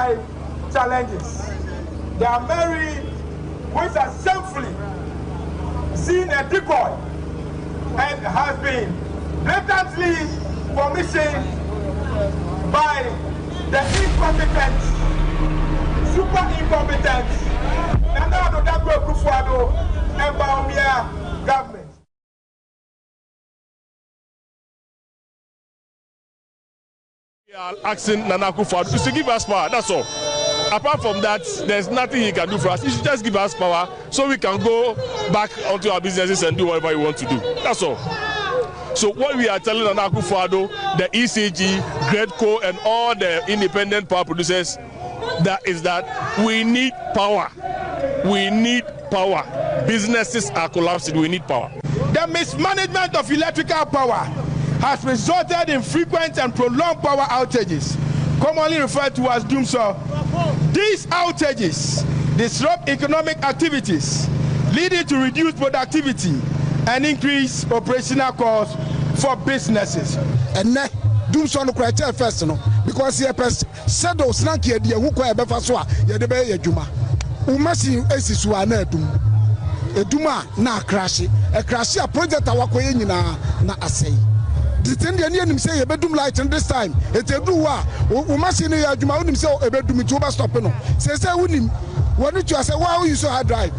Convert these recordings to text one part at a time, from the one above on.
high challenges. They are married, which are shamefully seen a decoy and has been blatantly commissioned by the incompetent, super incompetent, Nana Addo Akufo-Addo and Bawumia government. We are asking Nana Akufo-Addo to give us power, that's all. Apart from that, there's nothing he can do for us. He should just give us power so we can go back onto our businesses and do whatever we want to do. That's all. So what we are telling Nana Akufo-Addo, the ECG, GREDCO, and all the independent power producers, that is that we need power. We need power. Businesses are collapsing. We need power. The mismanagement of electrical power has resulted in frequent and prolonged power outages, commonly referred to as doomsday. These outages disrupt economic activities, leading to reduced productivity and increased operational costs for businesses. And now, doomsday no criteria first, no, because here said those nanky idea who quite a befaswa, Yadebe Yajuma. Umasi Esisua Nedum. Eduma na crash. A crash a project awakwe na asay. The thing the Indian say a bedroom light and this time it's a do must in a Juma himself a bedroom to stop no. Says I wouldn't when you say wow you so hard drive.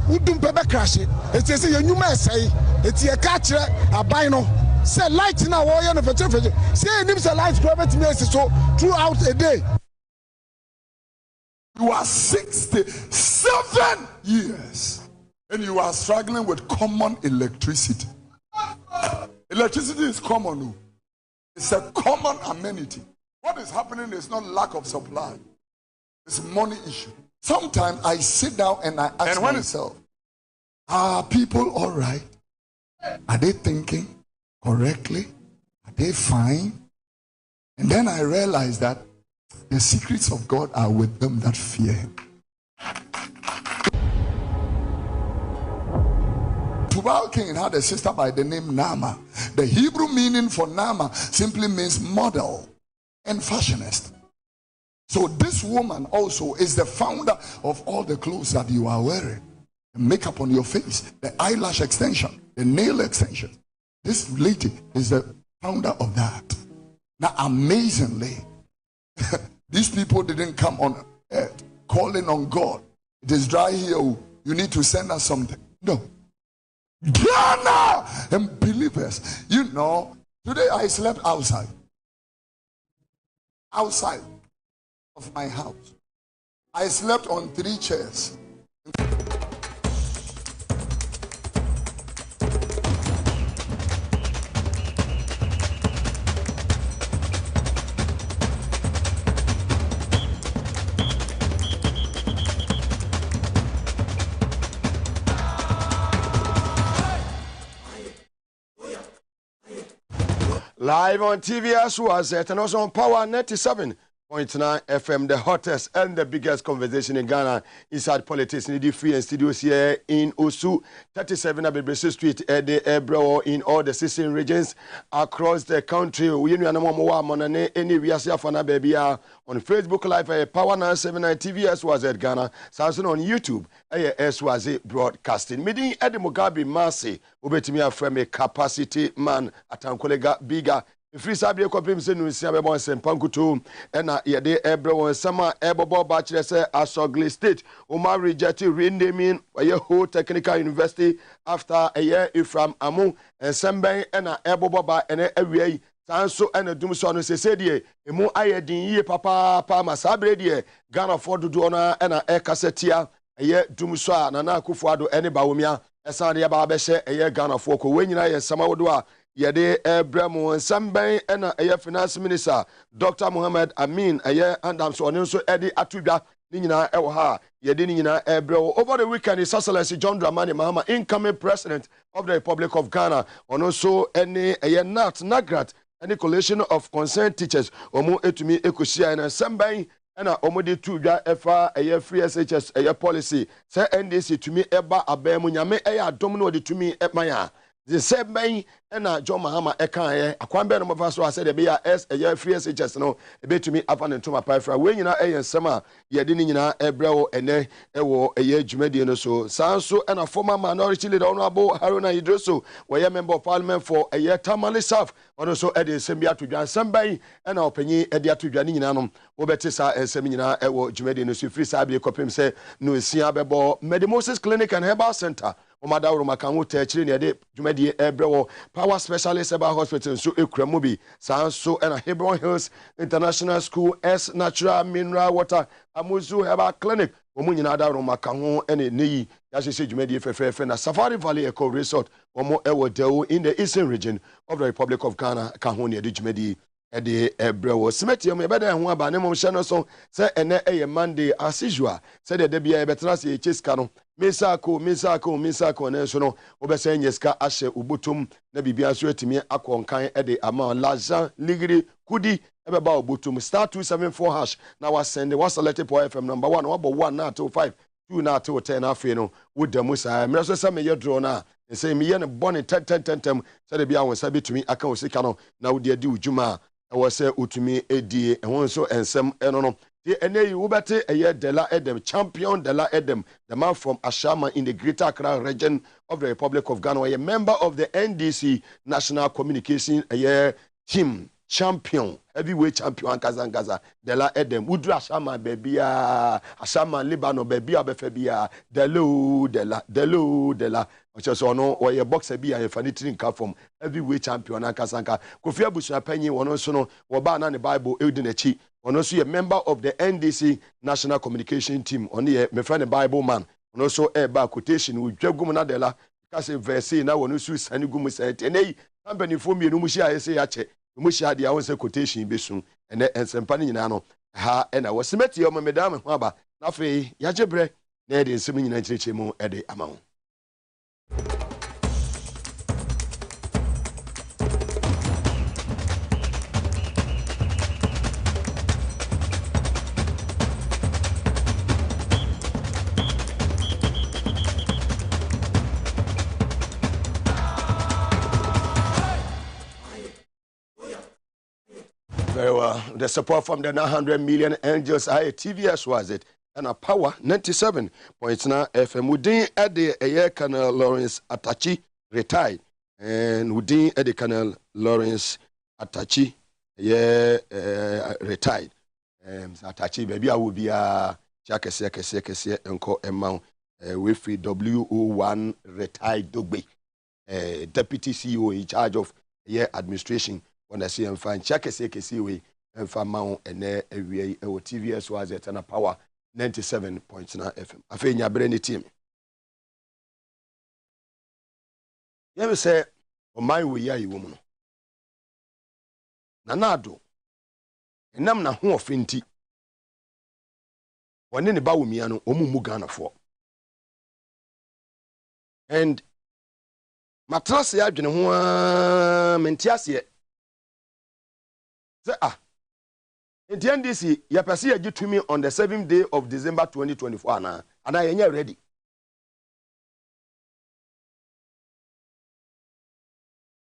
Udum pebe crash it. It says a new mess say it's a catcher a bino. Say light now warrior of a say names a light private message so throughout a day. You are 67 years and you are struggling with common electricity. Electricity is common. It's a common amenity. What is happening is not lack of supply. It's money issue. Sometimes I sit down and I ask myself, are people all right? Are they thinking correctly? Are they fine? And then I realize that the secrets of God are with them that fear him. Tubal King had a sister by the name Nama. The Hebrew meaning for Nama simply means model and fashionist. So this woman also is the founder of all the clothes that you are wearing. The makeup on your face, the eyelash extension, the nail extension. This lady is the founder of that. Now amazingly, these people didn't come on earth calling on God. It is dry here. You need to send us something. No. Ghana and believers. You know, today I slept outside. Outside of my house. I slept on 3 chairs. Live on TV as was it, and also on Power 97.9 FM, the hottest and the biggest conversation in Ghana inside politics. In the free and studios here in Osu, 37 Abibresu Street, Ede Ebro, in all the 16 regions across the country. We know any baby on Facebook Live, Power 979 TV as was at Ghana, Samsung on YouTube, as was it broadcasting. Meeting Eddie Mugabe Maase, Ubetimia from a capacity man at Ankolega Biga. Free Sabia Copim Senu Sabon Sempankutu, and Yade Ebro and Sama Ebobo Bachelor Asogli State, Omar rejected renaming a whole technical university after a year from Amu and Sembang and Eboboba and Area. Sanso and a Dumson said, Emo Ayadin ye papa Masabre, Ghana for Dudona and a Ekasetia, a year Dumswa, Nana Akufo-Addo, and Bawumia, a Sandia Babeshe, a year Ghana for Kowenia and Samawadua. Yade Ebremo and Sambay and a finance minister, Dr. Muhammad Amin, a year and I'm so also Eddie Atuda, Nina Elha, Yadinina Ebro. Over the weekend, His Excellency John Dramani Mahama, incoming president of the Republic of Ghana, and also any a Nat Nagrat, any coalition of concerned teachers, Omo Etumi Ekusia and Sambay. And Omodi Tuja FA a year free SHS a year policy. Say NDC to me eba abemu nyame eya domino di to me at maya. the same bay and John Mahama Eka, a quamber of us was said, be a year free as just no, a bit to me up and to my pifra. When you know a summer, ye didn't know a brow and a year Jumedian or so. Sanso and a former minority leader, Honorable Haruna Idroso, were a member of parliament for a year tamale south, and also Eddie Sembia to Jan Sambay and our penny Edia to Janinanum, Obetisa and Semina, Ewo Jumedian, so free Sabi copim say, no, Siabebo, Medimosis Clinic and Herbal Center. Omada Romakamu Techri near the Jumedi Ebrewo Power Specialist Eba Hospital so Ekramubi Sanso and Hebron Hills International School S Natural Mineral Water Amuzu Herbal Clinic Omunyinada Romakamu and Ni Yashi Jumedi Fefe na Safari Valley Eco Resort Omo Ewo Deo in the eastern region of the Republic of Ghana Kahuni Jumedi Ede Ebrewo Smeti me beda ho aba ne mom hye no so se ene eye Monday as usual se de bia betena se chiska no misako ne so no obese nyeska ahye ubutum na bibia so atimi akonkan ede ama lajan ligiri kudi ebeba ubutum star 274 hash na wasend was selected for FM number 1 wabo 1 na to 5 2 na to 10 afi no wodamu sa me so se me ye draw na say me ye ne bone 10 se de bia won sa bitumi aka osika no na wodi adi ujuma I say utumi edie and one so ensem eno the ene you bete eye Dela Edem champion Dela Edem the man from Ashama in the Greater Accra region of the Republic of Ghana a member of the NDC National Communication team champion heavyweight champion Kazangaza Dela Edem Udru Ashama bebia Ashama Libano bebia befebia Dela just no or a boxer be a funny training from heavyweight champion Ankasanka. Kofi Abusua Penny one also no Waba na the Bible Eudinechi one also a member of the NDC National Communication Team on the me friend the Bible man and also a bar quotation with Jagumana Dela because a verse now one also sani gumu said and hey company for me no mushia say ache mushia dia won say quotation be soon and ensempani nyina no ha and I was met your madam ho aba na fe yajebre na de nsem nyina nkyerechemu mu e de amawo. Very well. The support from the 900 million angels, TVS was it, and a power 97.9 FM. Within at the Air Colonel Lawrence Atachi retired, and within at the Colonel Lawrence Atachi retired. Atachi, baby, I will be a Jakese Uncle Emma with WO1 retired Dogbe, deputy CEO in charge of administration. When I see him find check a CKC way and find mount and every TVS was at a power 97.9 FM. I think you're brainy team. You say, oh, my way, you woman. Nanado, and I'm not who finty. When any Bawumiano, Mugana for. And Matrasi, I've been one mentias in the NDC, you perceive you to me on the 7th day of December 2024, and I am ready.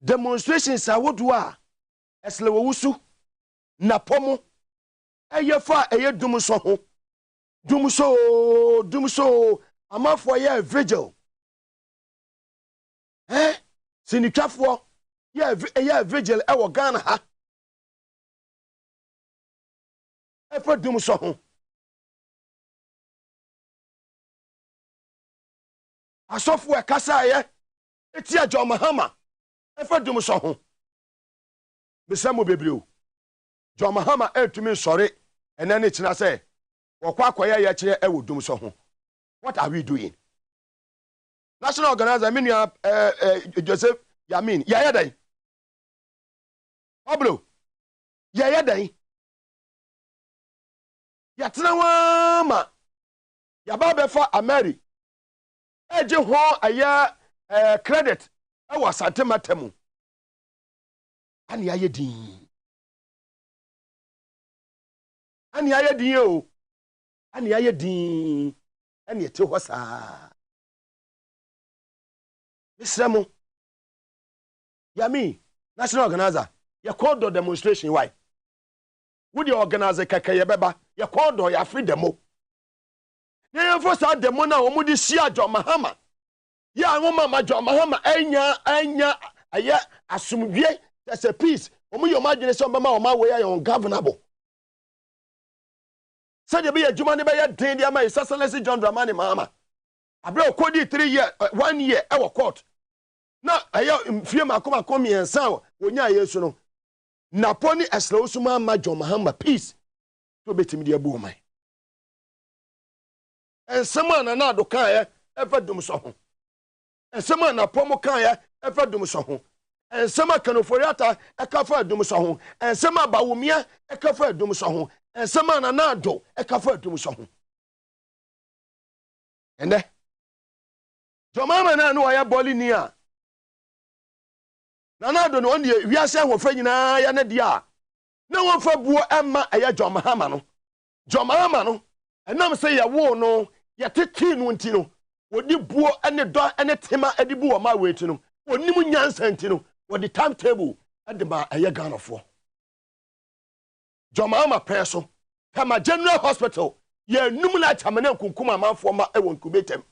Demonstrations are what do are Eslewusu, Napomo, Ayafa, Aya Dumuso, I'm off for a vigil. Sinikafo, yeah, vigil, our Ghana. Efa dum so ho asofo e kasa ye etia John Mahama efa dum so ho besamo bebreo John Mahama etumi sori enane kina say wokwa akoya ye kire e wodum so ho. What are we doing? National organizer Minua Joseph Yamin ya dai Pablo ya dai Yatna wama yaba for Ameri eje ho aya credit e wasante matemu ani aye din o ani aye din ani ete ho saa misramo Yami, national organizer, you called the demonstration. Why? Would you organize a kakayabeba? You called or you free demo. You first had demo now, Omudi Sia John Mahama. Ya, Mama John Mahama, Anya, Asumvie, that's a piece. Omu imagine some mama on my way ungovernable. Said you be a Jumani by a day, dear my Sassalesi John Dramani Mama. I brought Cody 3 years, 1 year, our court. Now, I am fear my come and sound when you are yes, no. Naponi as slow suma John Mahama, peace to be timid, dear boy. And someone another kaya ever dum so. And someone a pomo kaya ever dum so. And some can oforiata a cafe dum so. And some baumia a cafe dum so. And some anado a cafe dum so. And there. Jomama na no aya boli nia. Na do no ndie wiase ahofa nyina ya na dia. Na won fa buo emma aya Jomahama no. Jomahama no enam se ya wo no ya teti no nti no. Wodi buo ene do ene tema edi buo ma weti no. Onim nyansa nti no. Wodi timetable ade ma aya Ghanafo. Jomahama preso. Kama General Hospital ye num na chamane kunkuma manfo ma ewon kubetem.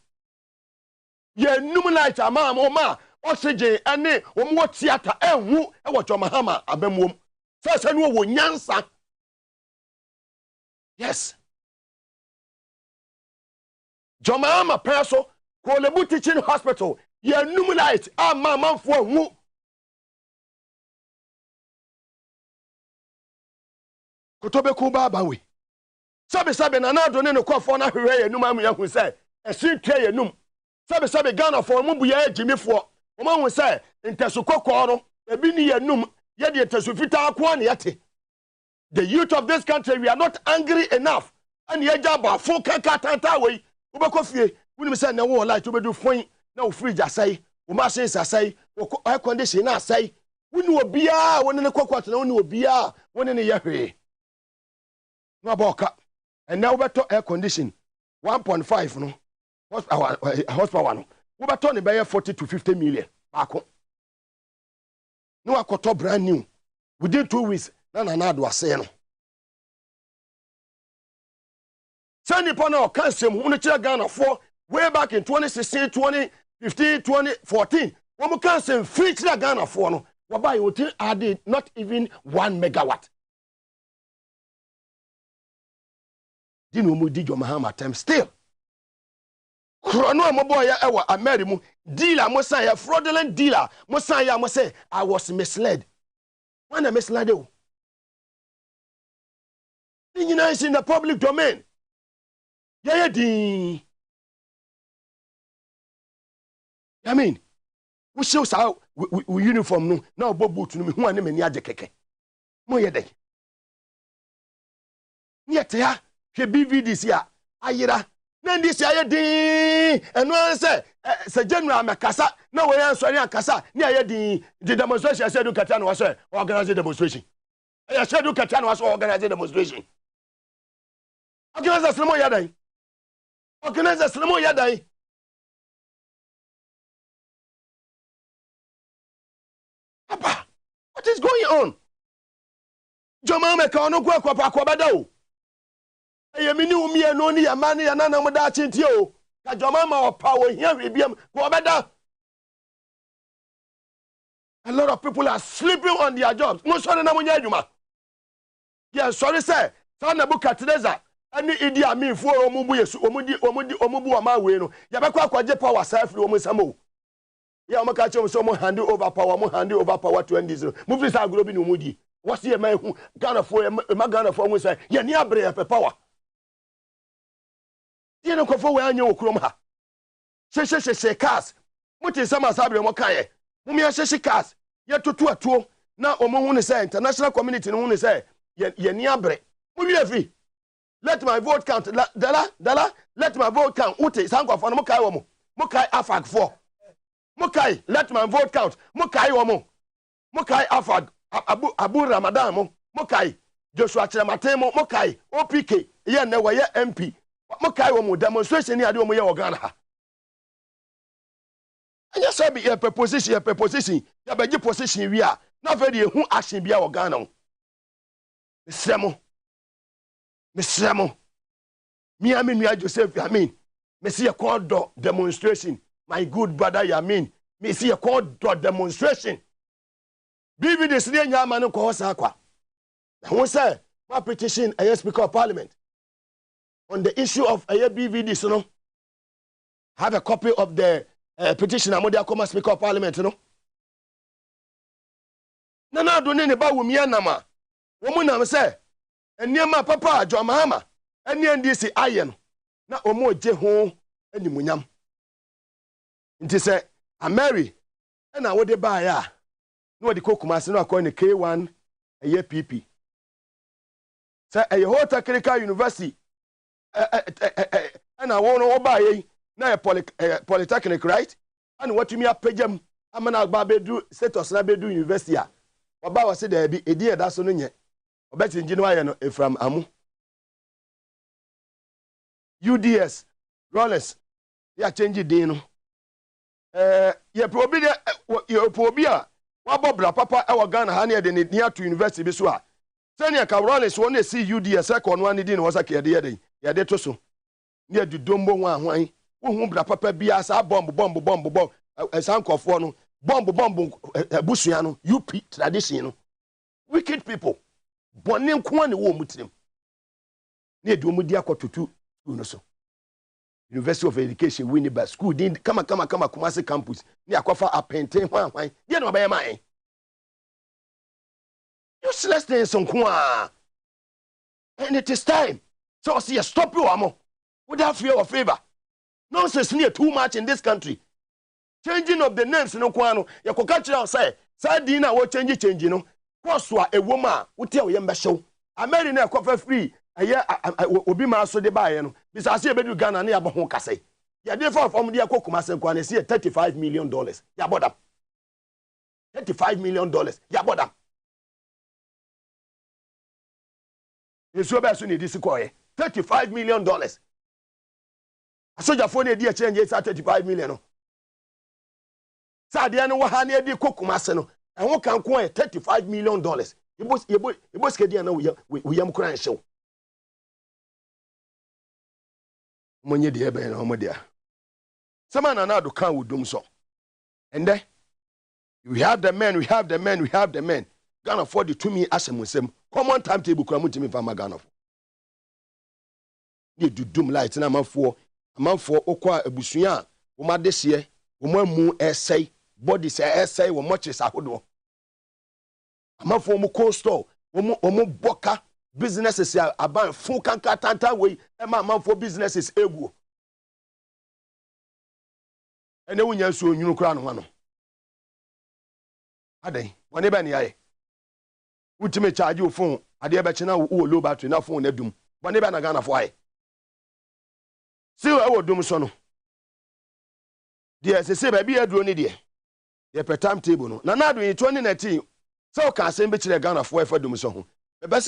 Ye numinate ama ma oxygen ane wo theater enhu e wo Jomahama abamuom se no wo nyansa. Yes, Jomahama preso ko lebu teaching hospital ye numinate ama manfo enhu. Kotobe ku baba we sabe na do ne kofo na hwehwe ye num amu ya hu se esin twa ye num sabe Ghana for mu buya ejimifo o ma hu se ntesu kokko no ebi ni ye num ye de ntesu fita akwa na yate. The youth of this country, we are not angry enough and ye jaba full kakatanta we ubeko fie woni se na wo light obedu fon na o fridge asai o machine asai o air condition na asai woni obia woni ne kokko na woni obia woni ne yehwe no aboka and now beto air condition 1.5 no horsepower no we beto ne be 40 to 50 million baako no akoto brand new within 2 weeks na do ase no sani pa na o kansem hu no kire Ghana for way back in 2016 2015 2014 when we kansem free kire Ghana for no we buy you added not even 1 megawatt. Dino mu di Jomahama time still Krono mo boy ya ewa Ameri mu dealer mo say ya fraudulent dealer mo say ya mo say I was misled. When I misled you, is in the public domain. Yeah di. I mean, we show how we uniform no now boot no me hu ane mani age keke. Mo ye dey. Nyete ya hwe BVDs ya ayira na ndi si aye din eno se general makasa na we ansori akasa ni aye din the demonstration said do kata no was organize demonstration. I said do kata no was organize demonstration. Organize mo ya dan. Organize mo ya dan. Papa, what is going on? Jomahama ka ono kwa bada o. Eye mini umi eno ni yamani ya nana mo da chinti o. Ka Jomahama opa wo hia biam kwa bada. A lot of people are sleeping on their jobs. Mo sorry na mo nya adwuma. Yeah, sorry sir. Sa na Nebukadnezar ani Idi Amin fo omubu yesu omubu wa ma we no. Ya be kwa kwaje power safely omu samo. Yeah, I'm catching some hand over power to end this. Move sa agro bi no mudi. What's here man who Ghana for Ghana for we say ye ni abre power. Ye no kofo we anya okurom ha. She cars. Muti sama sabre mo kan ye. Mumi ya she cars. Ye totu atuo na omo hu ne say international community no hu ne say ye ni abre. Mu wi afi. Let my vote count. Dala, let my vote count. Uti sankwa no mo kai wo mo. Mo kai afag for. Mokai, let my vote count. Mokai womo. Mokai afag Abu Ramadan mo. Mokai Joshua Chiramatemo. Mokai OPK. Ye ne wa ye MP. Mokai womo demonstration ni ade womo ye Ghana ha. And yes, I be a preposition, ya be position we are. Not very who action be our Ghana. Miss Ramo. Me, I mean, Joseph, I mean, me see a court demonstration. My good brother, I mean, me see a court demonstration. Bibi this near Yamano Kohosakwa. Who say, my petition, a Speaker of Parliament, on the issue of a BVD, so no, have a copy of the petition. I'm going Speaker of Parliament, you know. No, don't any about me, Nama. Woman, I say, and near my papa, John Mahama, and near this iron. Na omo je ho animunyam nti se a Mary na wo de ba ya na wo de kokumase na akọ ne K1 eye PP se eye ho technical university na wo no ba ye na polytechnic right and what me apagam amana agba bedu status na bedu university a oba wo se da bi edi eda so no nye obeti nji no aye no Efram Amu UDS Rollers ya change din no ye probi a wa bobra papa e wa Ghana ha ne de ne to university bi so a senior ka Rollers won na see UDS e ko no an din wo saka ye de to so ne adudombo ho ahwan wo hu bra papa bi asa bomb esankofo no bomb busua no UP tradition no wicked people bonni nko ne wo mutirim ne aduomu di akototu so University of Education winning by school din kama Kumasi campus ni akwafa apenten hwan dey no bayema en useless things nko and it is time so see stop you amo without fear or favor nonsense near too much in this country changing of the names no kwa no yakoka kira say din na wo change no course a ewoma wote wo yemba show Ameri na akwafa free obi ma so de bae no bisa se bedu Ghana na yabo ho kase ya de fa fam de akokuma se kwa na se $35 million ya bodam $35 million ya bodam yeso ba so ne disi koye $35 million asoja fo na di change sa $35 million no sa de no wa ha na di kokuma se no enwo kan ko $35 million yebo skedi na we yam kran hyew monye de ebe na omodia samana na do kan wudum so and then we have the men Ghana for the to me asemusem common timetable kura mutimi fa Ghana for de dudum light na amafo okwa abusua wo ma dehye wo mamu esai body say esai wo moches ahodo amafo mu cold store wo boka businesses aban full kanka tanta we e ma manfo businesses egu ene wunya so onwunu kra no no adai woni ba ne yaye ultimate charge o phone ade be chena wo low battery na phone na dum woni ba na Ghana fo aye si wo dum so no de se ba bi aduro ni de ye per timetable no na do in 2019 so ka se be kire Ghana fo e fa dum so ho let's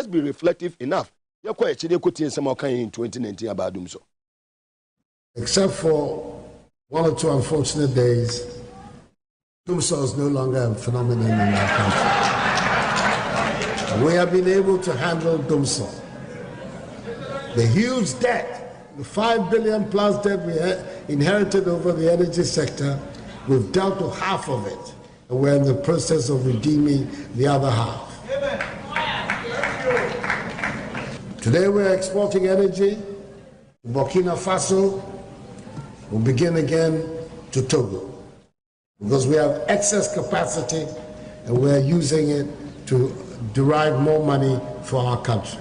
be reflective enough. In 2019 about doing so. Except for one or two unfortunate days, Dumso is no longer a phenomenon in our country. We have been able to handle Dumso. The huge debt, the $5 billion plus debt we inherited over the energy sector, we've dealt with half of it, and we're in the process of redeeming the other half. Today we're exporting energy to Burkina Faso. We'll begin again to Togo because we have excess capacity and we're using it to derive more money for our country.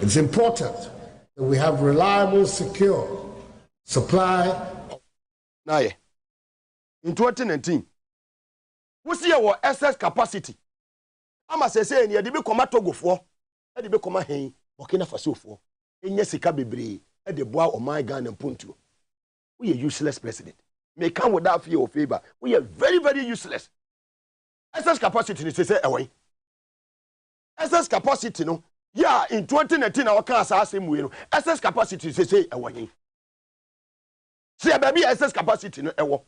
It's important that we have reliable, secure supply. Now, in 2019, we see our excess capacity. I'm saying, you be come Togo for, you be come here. Burkina Faso for enye sika bebre e de boa o my Ghana puntu. We are useless president. May come without fear or favor. We are very, very useless. Excess capacity ni say away. Excess capacity no. Yeah, in 2019 our can say we no. Excess capacity say away. See, baby, excess capacity no ewo.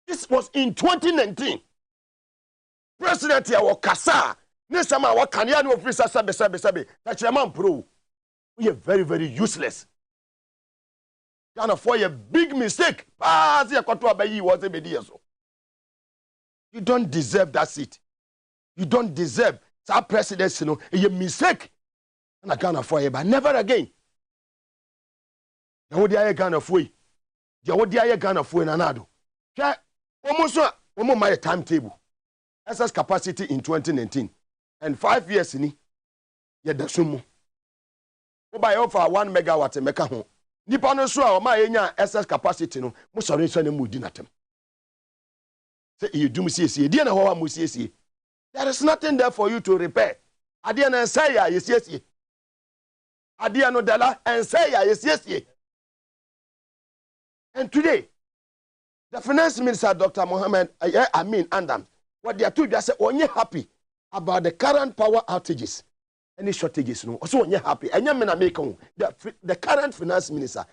This was in 2019. President ya wakasa. Nesama wakania no officer sabe. Tachiraman pro. We are very, very useless. Kind of for a big mistake. You don't deserve that seat. You don't deserve that presidency. No, a mistake. And I can't afford it, but never again. The idea kind of way. The idea kind of way. Nanado. Almost my timetable. Excess capacity in 2019 and 5 years in. Yeah, the sumo. By over 1 megawatt a meka ho. Nipa no so a ma enya excess capacity no. Mo sori so na mu di natem. Say you do siesie. Die na ho wa mu siesie. There is nothing there for you to repair. Ade na say ya yesiesie. Ade no dala and say ya yesiesie. And today, the finance minister, Dr. Mohammed Andam, what they are told, they say, onye happy about the current power outages. Any shortages, no. Also, onye happy. And the current finance minister,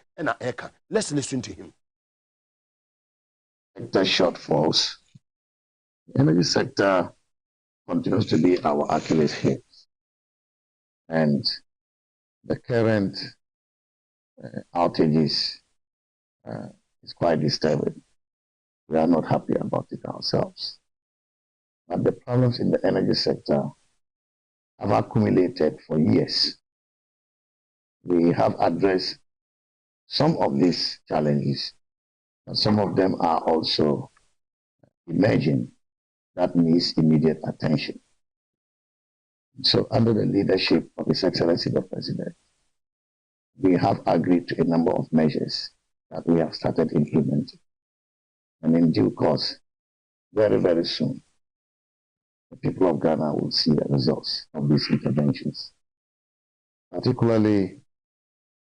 let's listen to him. The shortfalls. The energy sector continues to be our Achilles heel. And the current outages is quite disturbing. We are not happy about it ourselves. But the problems in the energy sector have accumulated for years. We have addressed some of these challenges, and some of them are also emerging that needs immediate attention. So under the leadership of His Excellency the President, we have agreed to a number of measures that we have started implementing. And in due course, very, very soon, the people of Ghana will see the results of these interventions. Particularly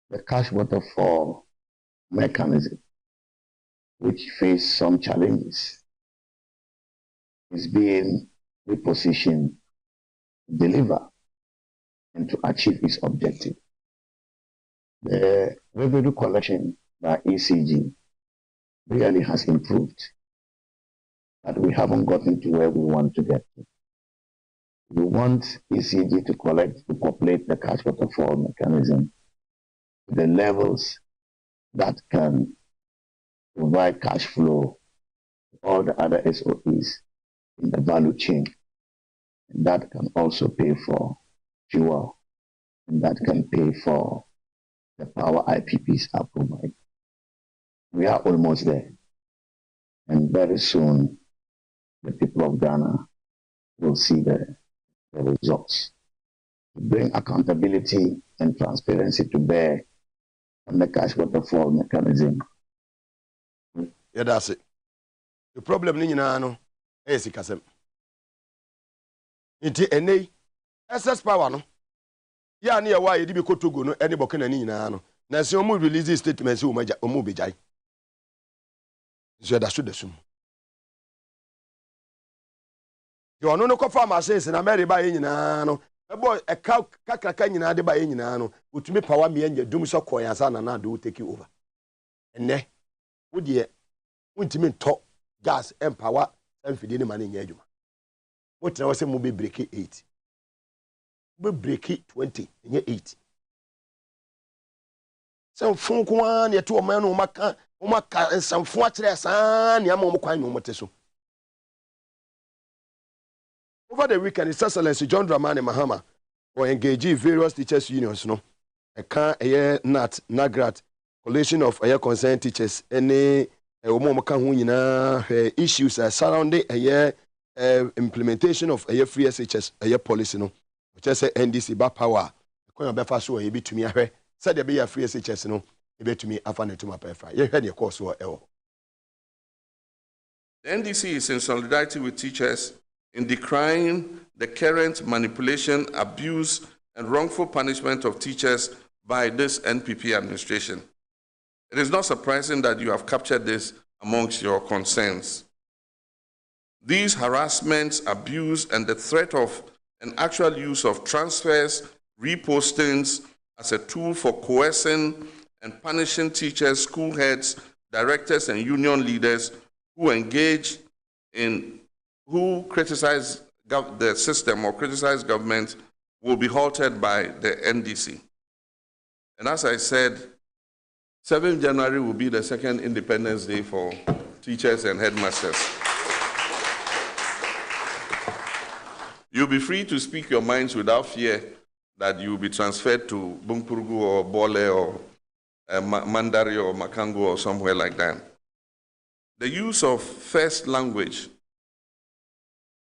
the cash waterfall mechanism, which faced some challenges, is being repositioned to deliver and to achieve its objective. The revenue collection by ECG really has improved, but we haven't gotten to where we want to get to. We want ECG to populate the cash waterfall mechanism to the levels that can provide cash flow to all the other SOEs in the value chain. And that can also pay for fuel, and that can pay for the power IPPs are providing. We are almost there. And very soon, the people of Ghana will see the results. To bring accountability and transparency to bear on the cash waterfall mechanism. Yeah, that's it. The problem is sikasem. Inti ene excess power no. Ya na yawa yedi bi kotogo no ene bokana ni nyina no. Na se omu release statement se omu bejai. So that's the sum. You ono no kofa ma sense na Mary ba nyina no. Ebo e kakaka nyina de ba nyina no. Otumi power me anya dum so koyansa na do take over. Ene wo de untimi nto gas empower amfidi ni mane nya adwuma. What na wase mo be break 8. Be break 20 nya 8. So fun kwa na to man no maka samfo akere san na mo kwan no moteso. Over the weekend, His Excellency John Dramani Mahama will engage various teachers unions no. NAT, NAGRAT, coalition of concerned teachers, any issues surrounding implementation of free SHS policy no. Which is NDC back power. When you be fast, you be to me. Said there be a free SHS no. You be to me. After to my prefer. You heard your course or The NDC is in solidarity with teachers in decrying the current manipulation, abuse, and wrongful punishment of teachers by this NPP administration. It is not surprising that you have captured this amongst your concerns. These harassments, abuse, and the threat of an actual use of transfers, repostings as a tool for coercing and punishing teachers, school heads, directors, and union leaders who engage in, who criticize the system or criticize government will be halted by the NDC. And as I said, 7th January will be the second Independence Day for teachers and headmasters. You'll be free to speak your minds without fear that you'll be transferred to Bumpurugu or Bole or Mandari or Makango or somewhere like that. The use of first language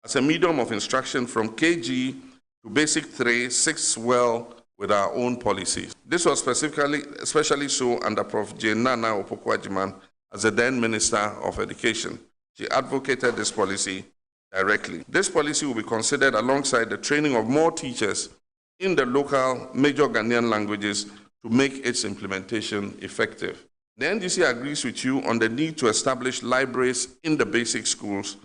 as a medium of instruction from KG to Basic 3 sits well with our own policies. This was especially so under Prof. Jane Nana Opoku-Agyeman as the then Minister of Education. She advocated this policy directly. This policy will be considered alongside the training of more teachers in the local major Ghanaian languages to make its implementation effective. The NDC agrees with you on the need to establish libraries in the basic schools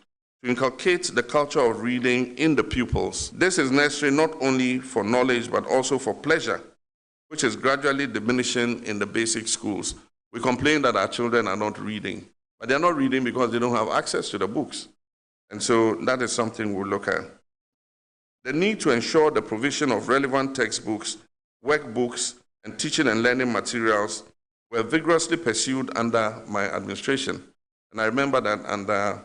to inculcate the culture of reading in the pupils. This is necessary not only for knowledge but also for pleasure, which is gradually diminishing in the basic schools. We complain that our children are not reading, but they're not reading because they don't have access to the books. And so that is something we'll look at. The need to ensure the provision of relevant textbooks, workbooks, and teaching and learning materials were vigorously pursued under my administration. And I remember that under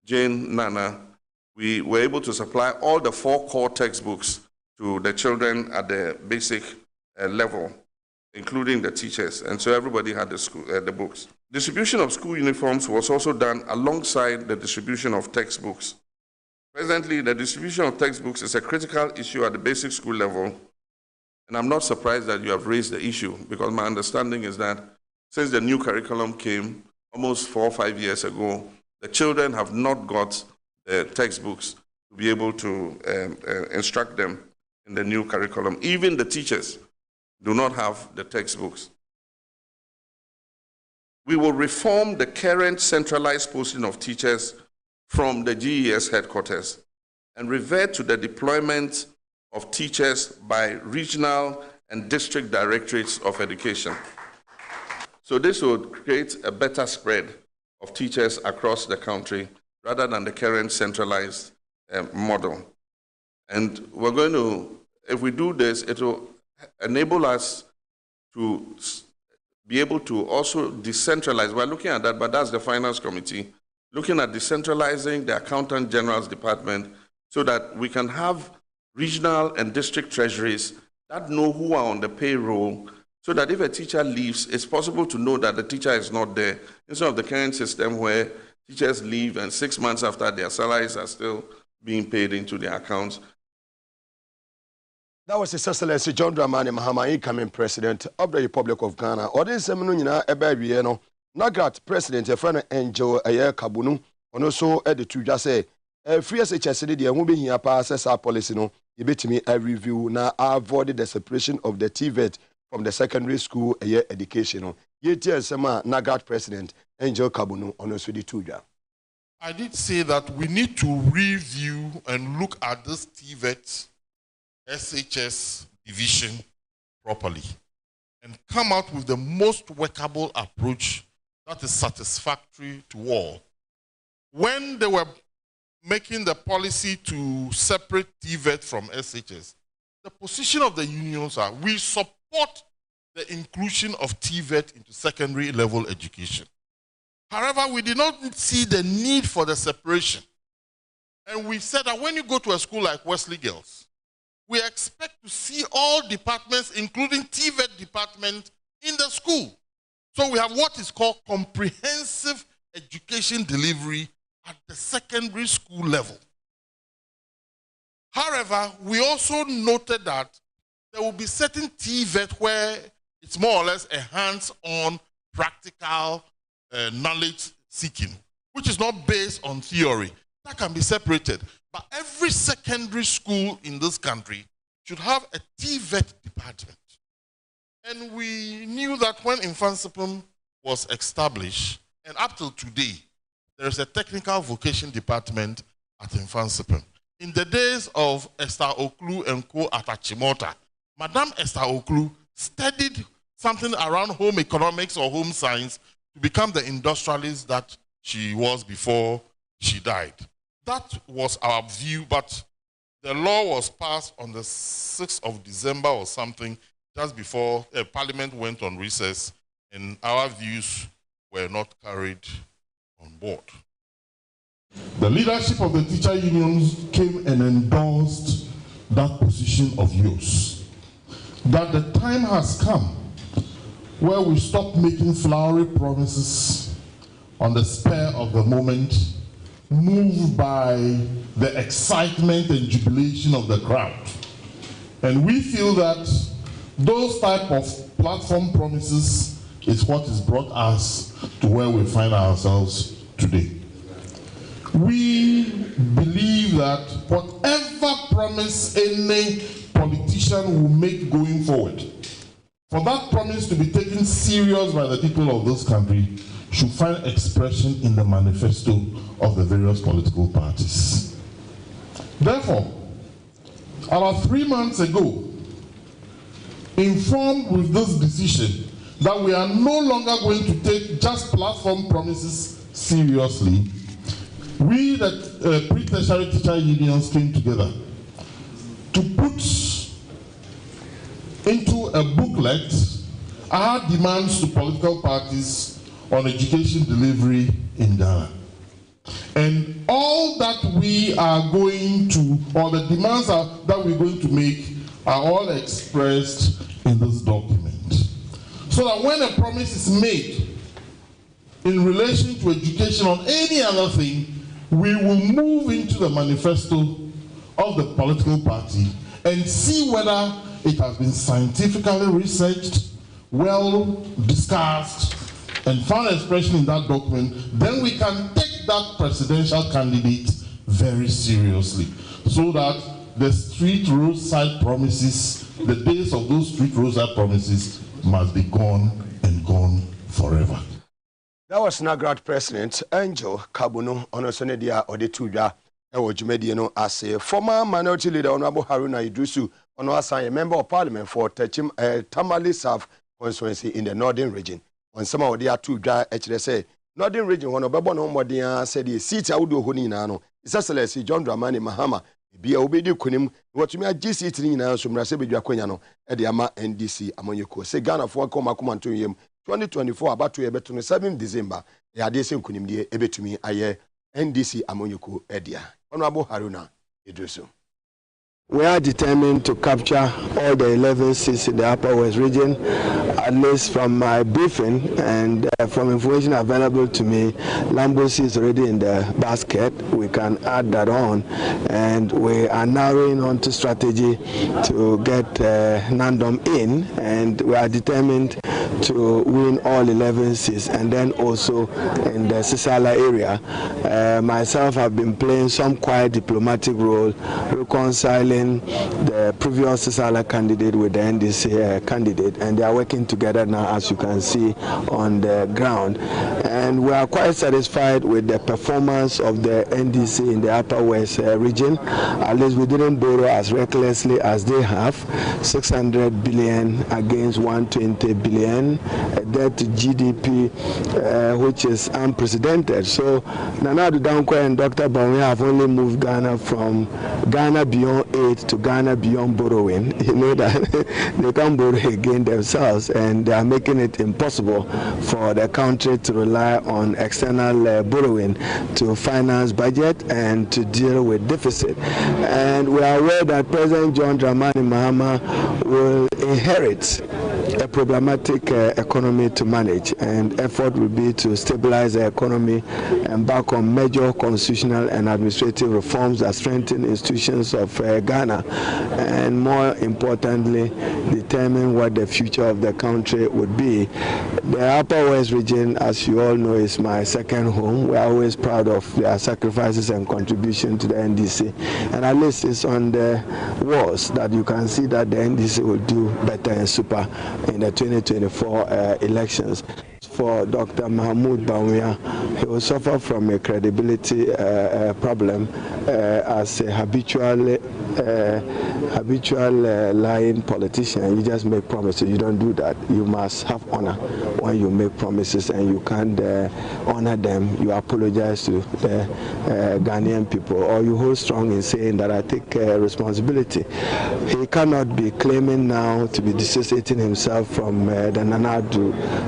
Jane Nana, we were able to supply all the 4 core textbooks to the children at the basic level, including the teachers. And so everybody had the books. Distribution of school uniforms was also done alongside the distribution of textbooks. Presently, the distribution of textbooks is a critical issue at the basic school level, and I'm not surprised that you have raised the issue, because my understanding is that since the new curriculum came almost 4 or 5 years ago, the children have not got the textbooks to be able to instruct them in the new curriculum. Even the teachers do not have the textbooks. We will reform the current centralized posting of teachers from the GES headquarters and revert to the deployment of teachers by regional and district directorates of education. So this would create a better spread of teachers across the country rather than the current centralized model. And we're going to, if we do this, it will enable us to be able to also decentralize. We're looking at that, but that's the Finance Committee, looking at decentralizing the Accountant General's Department so that we can have regional and district treasuries that know who are on the payroll, so that if a teacher leaves, it's possible to know that the teacher is not there, instead of the current system where teachers leave and 6 months after their salaries are still being paid into their accounts. That was His Excellency John Dramani Mahama, incoming President of the Republic of Ghana. Odi seminu nyina ebe no. Nagat President a friend Angel Ayer Kabunu ono so e de tudwa say free SHS de ho be hia pa sa policy no e betimi a review na avoid the separation of the TVET from the secondary school education no. Yeti asema Nagat President Angel Kabunu ono so de tudwa. I did say that we need to review and look at this TVET SHS division properly and come out with the most workable approach that is satisfactory to all. When they were making the policy to separate TVET from SHS, the position of the unions are, we support the inclusion of TVET into secondary level education. However, we did not see the need for the separation. And we said that when you go to a school like Wesley Girls, we expect to see all departments, including TVET department, in the school. So we have what is called comprehensive education delivery at the secondary school level. However, we also noted that there will be certain TVET where it's more or less a hands-on practical knowledge seeking, which is not based on theory. That can be separated. But every secondary school in this country should have a TVET department. And we knew that when Infansipum was established, and up till today, there is a technical vocation department at Infansipum. In the days of Esther Oklu and co at Achimota, Madame Esther Oklu studied something around home economics or home science to become the industrialist that she was before she died. That was our view, but the law was passed on the 6th of December or something, just before Parliament went on recess, and our views were not carried on board. The leadership of the teacher unions came and endorsed that position of yours, that the time has come where we stop making flowery promises on the spur of the moment, moved by the excitement and jubilation of the crowd. And we feel that those type of platform promises is what has brought us to where we find ourselves today. We believe that whatever promise any politician will make going forward, for that promise to be taken serious by the people of this country, should find expression in the manifesto of the various political parties. Therefore, about 3 months ago, informed with this decision that we are no longer going to take just platform promises seriously, we, the pre-tertiary teacher unions, came together to put into a booklet our demands to political parties on education delivery in Ghana. And all that we are going to, or the demands that we're going to make, are all expressed in this document. So that when a promise is made in relation to education or any other thing, we will move into the manifesto of the political party and see whether it has been scientifically researched, well discussed, and found expression in that document. Then we can take that presidential candidate very seriously, so that the street roadside promises, the days of those street roadside promises, must be gone and gone forever. That was Nagrad President Angel Kabuno Onosonedia Odetuja Ewojumedieno as a former minority leader Honorable Haruna Idrisu ono asan a member of parliament for Tamale South constituency in the northern region. On some of the Atuja HSA northern region one obebo no modern said the seat awudo ho ni na no His Excellency John Dramani Mahama bia obedi kunim watumi agi seat ni na so mrase bedwa kwanya no e de ama NDC amanyeko se Ghana for akoma to yem 2024 about to 7 December ya de se nkunim de ebetumi aye NDC amanyeko edia Honorable Haruna Idrisu. We are determined to capture all the 11 seats in the Upper West region, at least from my briefing and from information available to me. Lambosi is already in the basket. We can add that on, and we are narrowing on to strategy to get Nandom in, and we are determined to win all 11 seats, and then also in the Sisala area. Myself have been playing some quiet diplomatic role, reconciling the previous Sisala candidate with the NDC candidate, and they are working together now, as you can see on the ground. And we are quite satisfied with the performance of the NDC in the Upper West region. At least we didn't borrow as recklessly as they have. 600 billion against 120 billion, a debt to GDP which is unprecedented. So Nana Addo Dankwa and Dr. Bawumia have only moved Ghana from Ghana beyond aid to Ghana beyond borrowing. You know that they can't borrow again themselves, and they are making it impossible for the country to rely on external borrowing to finance budget and to deal with deficit. And we are aware that President John Dramani Mahama will inherit a problematic economy to manage, and effort will be to stabilize the economy and back on major constitutional and administrative reforms that strengthen institutions of Ghana, and more importantly, determine what the future of the country would be. The Upper West region, as you all know, is my second home. We are always proud of their sacrifices and contribution to the NDC, and at least it's on the walls that you can see that the NDC will do better and super in the 2024 elections. for Dr. Mahmoud Bawumia, he will suffer from a credibility problem as a habitual lying politician. You just make promises. You don't do that. You must have honor when you make promises and you can't honor them. You apologize to the Ghanaian people, or you hold strong in saying that I take responsibility. He cannot be claiming now to be dissociating himself from the Nana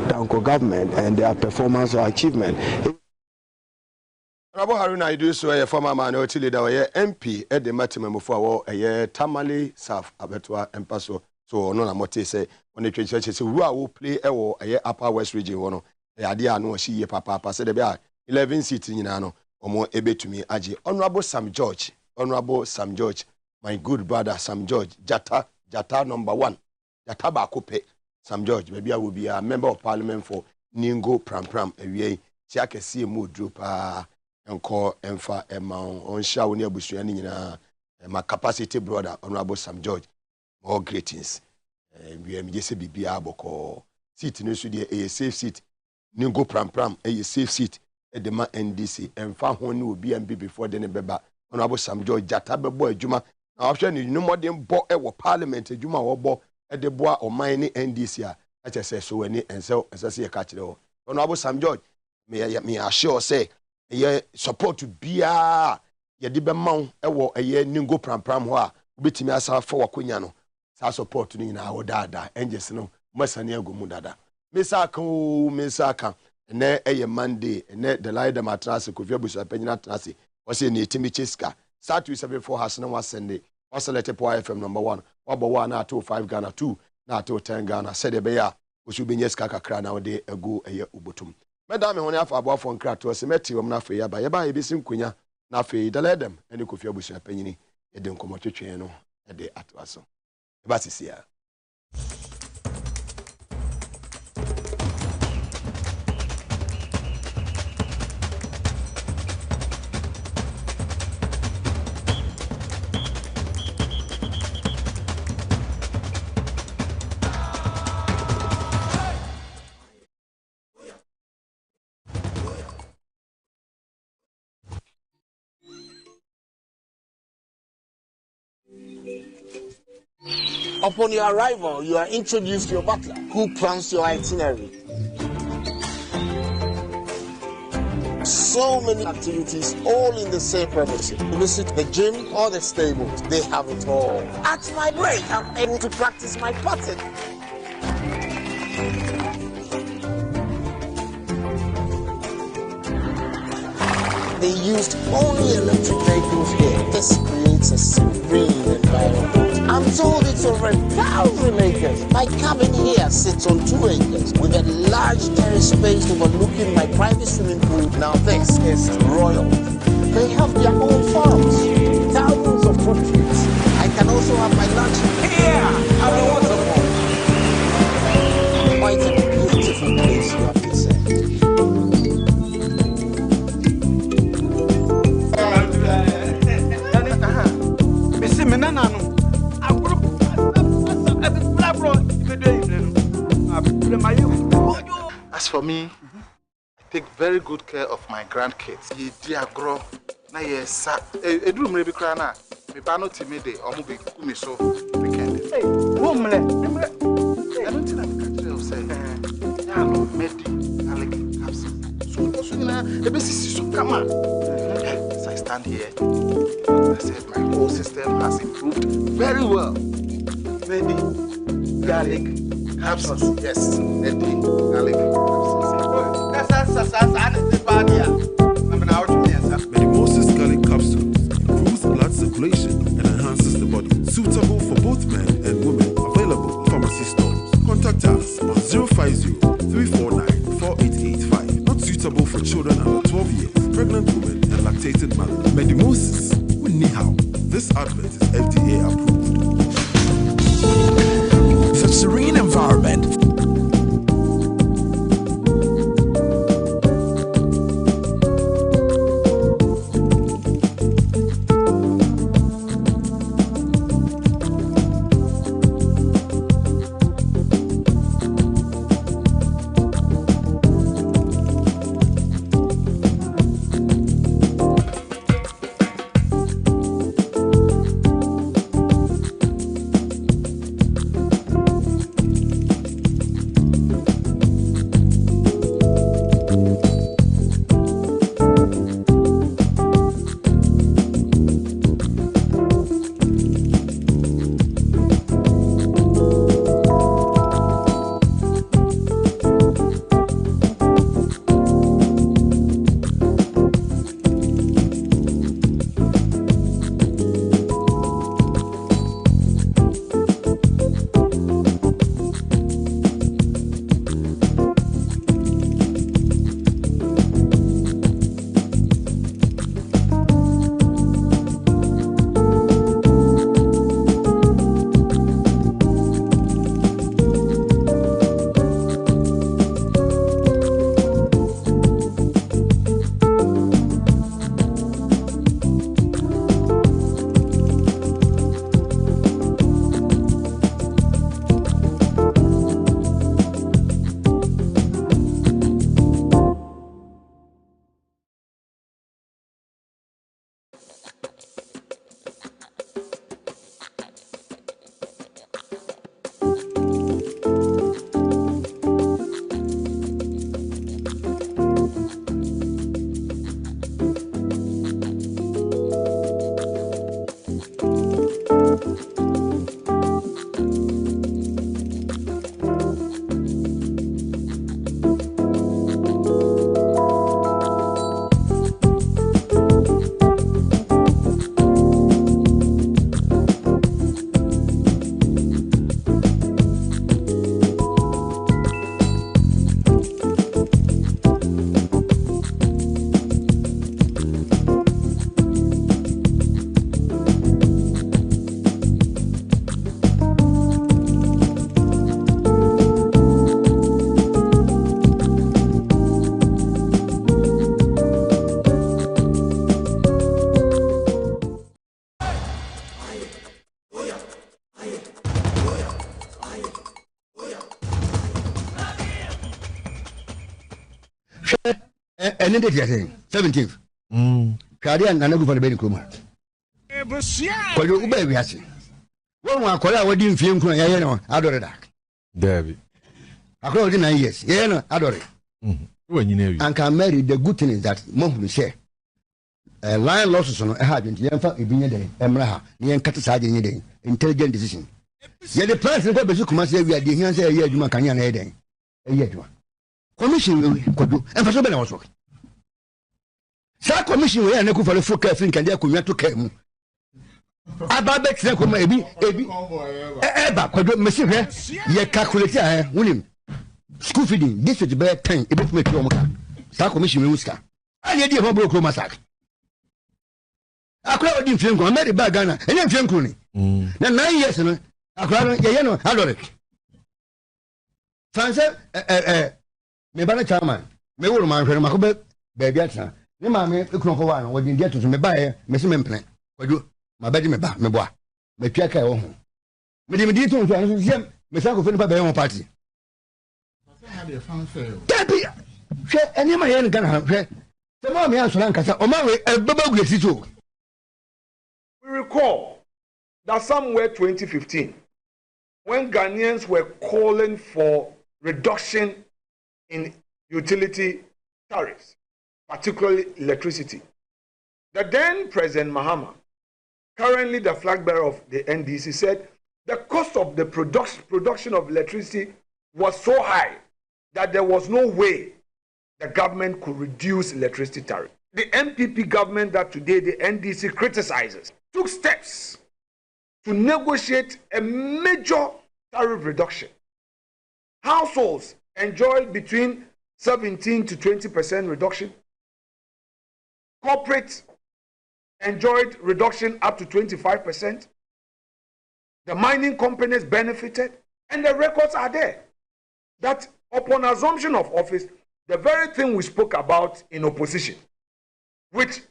Danko government and their performance or achievement. Rabo Haruna Iduso, a former minority leader, MP at the Matimamufo, a Tamale South Abetua and Paso. So, no, I'm say, when the church is a will play a upper West region, one, the idea no she papa said about 11 seats in Ano, or more able to me, Aji. Honorable Sam George, my good brother Sam George, Jata number 1, Jata Bakope, Sam George, maybe I will be a member of parliament for Ningo Pram, a way, Siaka see a mood drupa. Encore Emfa on show near Bushani my capacity brother, Honorable Sam George. More greetings. We am just a BBA boko seat in a safe seat. Ningo Pram, a safe seat at the NDC. And found one will be and be before the Beba. Honorable Sam George, Jatabe boy, Juma. Now, option is no more than bo parliament, Juma or bo at the bois or mine NDC. I just say so any and so as I see a catch it all. Honorable Sam George, may I assure say. Ye support to bia ye de be maw ewo eye ningo pram ho a obetimi asa fa wakonya no sa support ni na wo dada engines no masane agomu dada mesaka ne eye Monday ne the light dem atrase kofia busu apanyina atrase o se ne etimi cheska start 274 has no wasende o select Power FM number 1 wabo 1 na 25 Ghana 2 na 10 Ghana said be ya osu benyeska kakra na wo de ego eye ubotum. Madame, when I have a boy from Kratos, Semeti, na fe ya ba ebisim kunya na fe da ledem ene kofi abusu apanyini e de nkomotwetwe no e de atwaso e ba sisia. Upon your arrival, you are introduced to your butler, who plans your itinerary. So many activities, all in the same premises. Visit the gym or the stables, they have it all. At my break, I'm able to practice my putting. They used only electric vehicles here. This creates a serene environment. I'm told it's over 1,000 acres. My cabin here sits on 2 acres with a large terrace space overlooking my private swimming pool. Now this is royal. They have their own farms, thousands of fruit trees. I can also have my lunch here at the waterfall. Quite a beautiful place, you have to say. As for me, I take very good care of my grandkids. Ye dear grow, na yes, sir. Edru mrebi krana. Me ba no timide, omo be kumi so weekend. Hey, womle. I don't think I can tell say. Ya no medi, alek capsule. So na e be sisi so kama. As I stand here, I said my whole system has improved very well. Medi, garlic capsules. Yes, medi, garlic capsules. Mugabe Maase's garlic capsules improves blood circulation and enhances the body. Suitable for both men and women. Available in pharmacy stores. Contact us on 050-349-4885. Not suitable for children under 12 years, pregnant women and lactating mothers. Mugabe Maase's Nihao. This advert is FDA approved. The serene environment. and then they 17th. Cardian and for the baby kuma. For you, baby, I see. One call out what you feel, I adore that. David. Across the 9 years, yeah, adore it. When you know, and can marry the good thing is that mom will share. Lion losses on a hard in the infant, if you day, Emraha, the uncatted in day, intelligent decision. Yet the president of the Sukumas, we are the hands a year, you can hear a year. Commission could do, and for so many also. Sa commission we are not for the full careful can there come to care. Ababet Sako maybe, Eba, could do Monsieur, ye calculate, William. School feeding, this is the bad time, it make you Sa commission Muska. I need your broke massacre. I crowd in Flank, I made a bagana, and then Flankuni. Then 9 years, I crowd, Yano, Adoric. Fancy, me bana chama, me will man for Macobe, baby, the mammy, the Cronco, what you get to me buy, Miss Memple. What do my baby, me boy, me check at home. Me did to him, Miss Uncle Philip party. Debbie, and you may gonna have the mommy answer Lancaster, or my a bubble too. We recall that somewhere 2015, when Ghanaians were calling for reduction in utility tariffs, particularly electricity, the then President Mahama, currently the flag bearer of the NDC, said the cost of the production of electricity was so high that there was no way the government could reduce electricity tariff. The MPP government that today the NDC criticizes took steps to negotiate a major tariff reduction. Households enjoyed between 17 to 20% reduction. Corporates enjoyed reduction up to 25%. The mining companies benefited, and the records are there. That upon assumption of office, the very thing we spoke about in opposition, which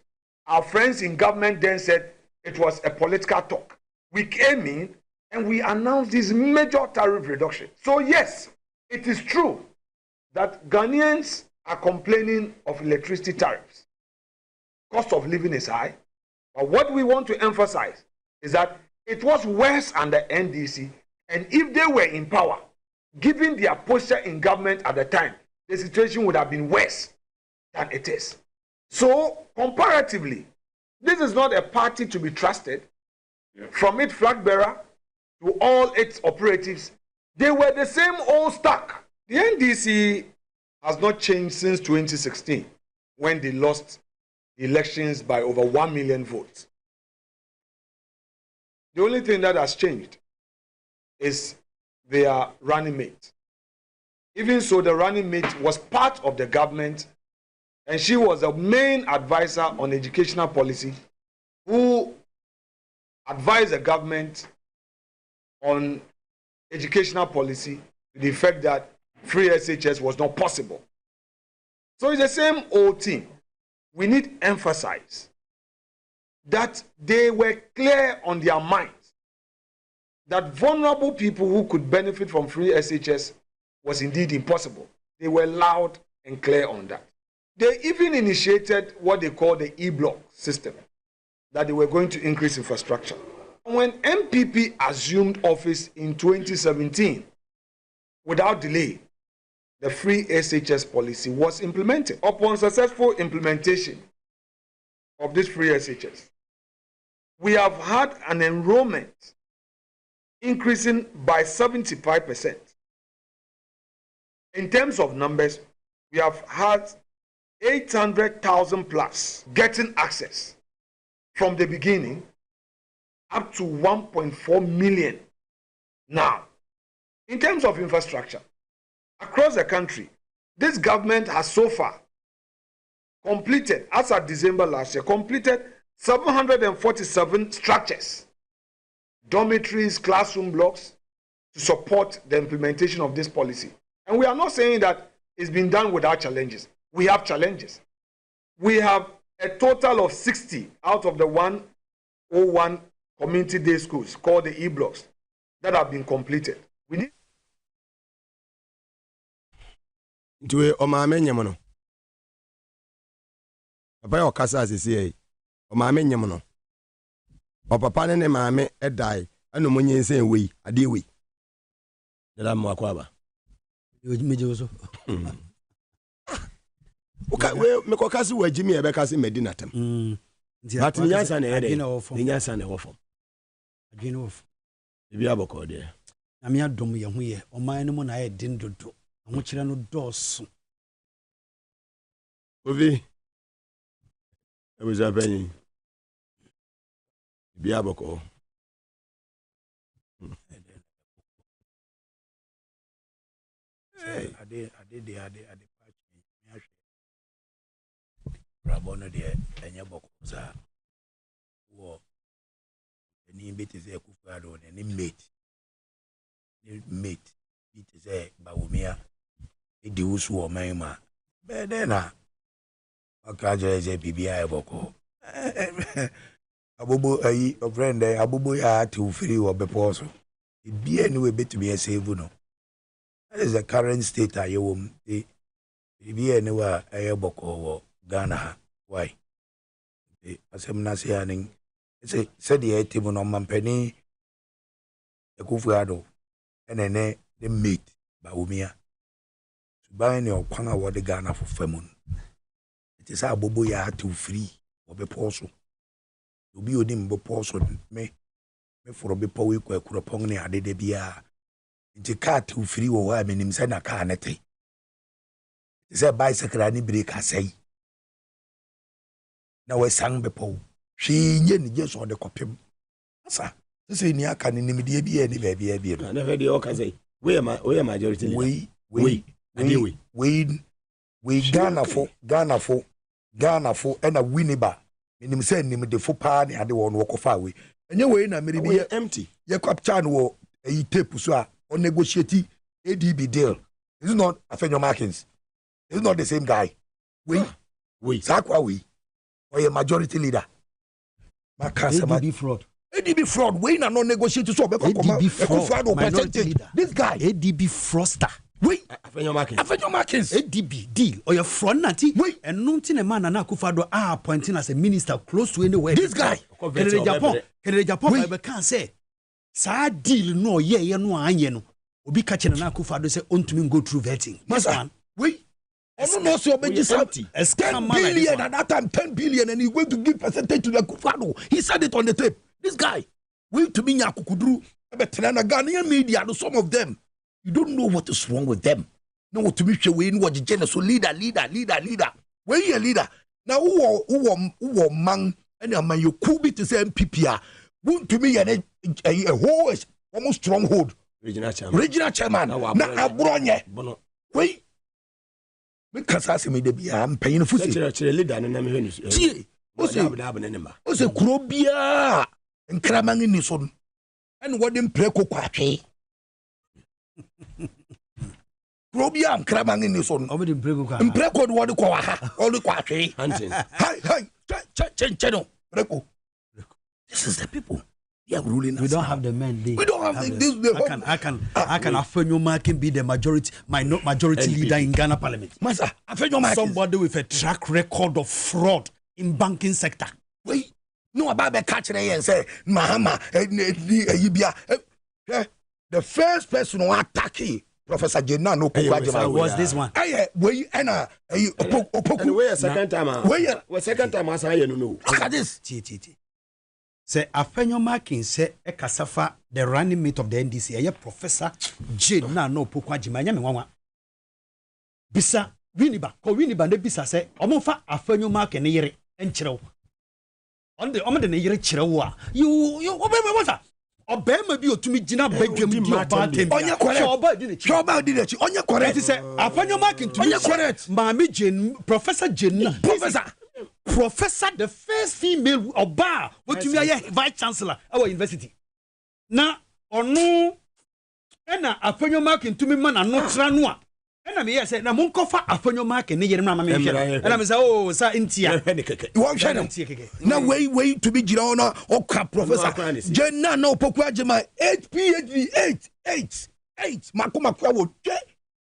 our friends in government then said it was a political talk. We came in and we announced this major tariff reduction. So yes, it is true that Ghanaians are complaining of electricity tariffs. Cost of living is high. But what we want to emphasize is that it was worse under NDC, and if they were in power, given their posture in government at the time, the situation would have been worse than it is. So, comparatively, this is not a party to be trusted. From its flag bearer to all its operatives, they were the same old stock. The NDC has not changed since 2016, when they lost the elections by over 1 million votes. The only thing that has changed is their running mate. Even so, the running mate was part of the government, and she was the main advisor on educational policy, who advised the government on educational policy to the effect that free SHS was not possible. So it's the same old thing. We need to emphasize that they were clear on their minds that vulnerable people who could benefit from free SHS was indeed impossible. They were loud and clear on that. They even initiated what they call the e-block system, that they were going to increase infrastructure. When MPP assumed office in 2017, without delay, the free SHS policy was implemented. Upon successful implementation of this free SHS, we have had an enrollment increasing by 75%. In terms of numbers, we have had 800,000 plus getting access from the beginning up to 1.4 million now. In terms of infrastructure, across the country, this government has so far completed, as of December last year, completed 747 structures, dormitories, classroom blocks, to support the implementation of this policy. And we are not saying that it's been done without challenges. We have challenges. We have a total of 60 out of the 101 community day schools called the e-blocks that have been completed. We need to papa ya okasa asese o maame nyem no o papa ne maame edai eno monye nsen we ade we dada mo akwaba meje so okay we me ko kasi wa jimi e be kasi medina tem but ni nyansa na ere ni nyansa na wofo adwene wofo bi aboko de na me adom ye ho ye oman no mu na ye din dodo ho kire no doso ovi e was abeni bi aboko ade patch me ahwe rabono de enye boko sa wo ni beti ze kufado ne mate beti ze bawumia edi usu o manma be de na akaje ze bibia e boko abobo ayi o friend abobo ya ti ufiri wo bepo so bibia ni we betumi esave no. That is the current state I am. The anywhere I boko Ghana. Why? The Asemnasi aning. It's said the team on Mampeni, the Kufuado, and then the meat, Baumia. To buy any of Kwana what the Ghana for Femon. It is our bobo ya too free or be postal. To be with him, postal me for a bepo week or Kurapong, I did be nti car too free wo ha menim se na car nete se bicycle ani break asai na we sang bepo hwe nye ni je so de kopem asa se ni aka ni nimde bia ni ba bia bia na fe de o ka say we majority we Ghana for and a Winiba menim se nimde fo pa ni ade wo no kofa we enye we na mere bi empty ye capture no e tape so a on negotiate ADB deal. This is not Afenyo Markins. This is not the same guy. We Sakwa we or a majority leader. ADB fraud. ADB fraud. We na not negotiate so ADB fraud. This guy ADB fraudster. We Afenyo Markins. ADB deal or your fraud nanti. We and nothing a man na Akufo-Addo appointing as a minister close to anywhere. This guy. Canada Japan I can say. Sa deal no ye no anye no obi ka che na Akufo-Addo say ontumi go through vetting this one we no so be 10 billion at that time 10 billion and he going to give percentage to the Akufo-Addo. He said it on the tape. This guy we to be nyakukudru betrena Ghanaian media some of them you don't know what is wrong with them no what to be hwe we no je so leader we a leader now who man and man you could be to say MPP won't to me a whole almost stronghold. Regional chairman. Na abronye. Wait. Me kasa se me de bia am paying for chere leader na me hwenu. Tie. O se kuro bia nkraman ni so. En wode mpreko kwatwe. Kuro bia nkraman ni so. Obedi mpreko kwa. Mpreko wode kwa ha. Wode kwatwe. Hunting. Hi. Cheno. Mpreko. This is the people. Yeah, ruling. We don't have the men. We don't have this. I can Afenyo Maase be the majority leader in Ghana Parliament. Masa, Afenyo Maase. Somebody with a track record of fraud in banking sector. Wait, no about the catch and say, Mahama, the first person who attacked Professor Jenna no was this one. Wait, and wait a second time. Wait, second time I say no. Look at this. Say Afenyo Maase say e kasafa the running mate of the NDC. Aye Professor Jenna no Opoku Agyeman nya me nwanwa. Bisa Winiba ne bisa say omonfa Afenyo Maase ne yere enkyerɛw. Onde ne yere kyerɛw a. You obema Obema bi otumi gina badwam di oba tem. Onye correct. Oba di nechi. Onye correct. Say Afenyo Maase ntumi correct. Maame Jen Professor Jenna. Professor, the first female oba what you are vice chancellor our university. Na ono ena Afenyo Maase ntumi man anotra no a. Ena me say na monkofa Afenyo Maase ne yere na me hwe. Ena me say oh sa ntia. You want to na way to be gira ona oka Professor Jenna no Opoku Agyeman 8 PhD 8 makoma wo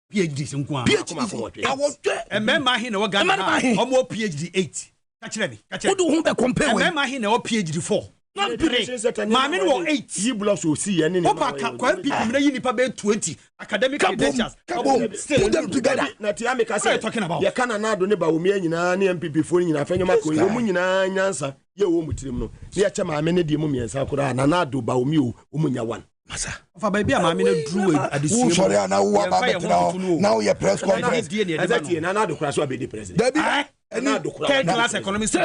PhD nko a. PhD. And men ma hin na wa Ghana. Omo PhD 8. Catch me. Who do you compare with? I'm here now PhD 4. Mammy no 8. You blocks will see any. Papa can people you need 20 academic credentials. Still put them together. What are you talking about? You can't another neighbor with me and MPP for in a Fenimako, Yumina, answer. You won't with him. Dear Chama, many demumi and Sakura, and Anado Baumio, Umunya one. Massa. For baby, I'm a drew at the sorry, now you're press conference. And another crash will be the president. Third class economist.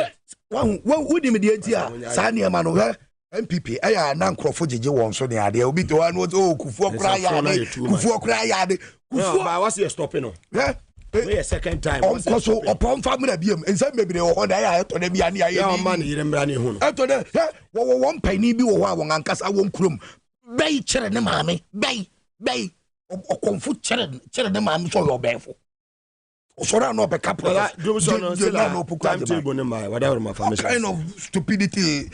One would immediately Sani Manoa. MPP, I am Crawford J1 so near there will be the one was Kufu cry. I was here stopping. Yeah, a second time. Also, upon family beam, and some maybe on the air to the Biania money, you remember. After that, one penny be one and cast I won't crum. Bay children, mammy, bay, or comfort children, the man so you're barefoot. So I know a couple of whatever my family kind of stupidity.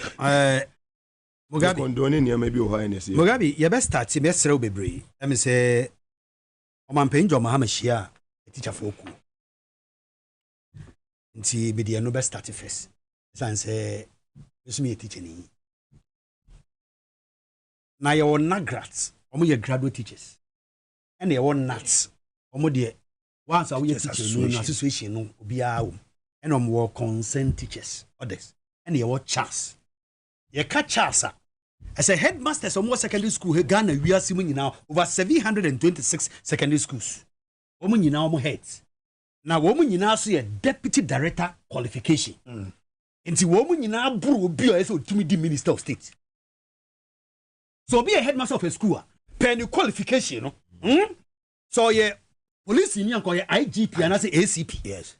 Mugabe, you best start to best throw bebree. Let me say, Oman Penjo Mahamashia, a teacher for Oku. Nti be the no best start first. Say, this me a teacher. Now you are not grads, or your graduate teachers, and you are nuts, or dear. Once I will teach you association, no, be our and more consent teachers, others, and you are chance. You catch chance. As a headmaster, some more secondary school, Ghana, we are seeing now over 726 secondary schools. Woman, you know, more heads. Now, woman, you now see a deputy director qualification. And the woman, you now brew be a to me, the minister of state. So be a headmaster of a school, penny qualification, no? So, yeah, police in your IGP and I say ACP. Yes.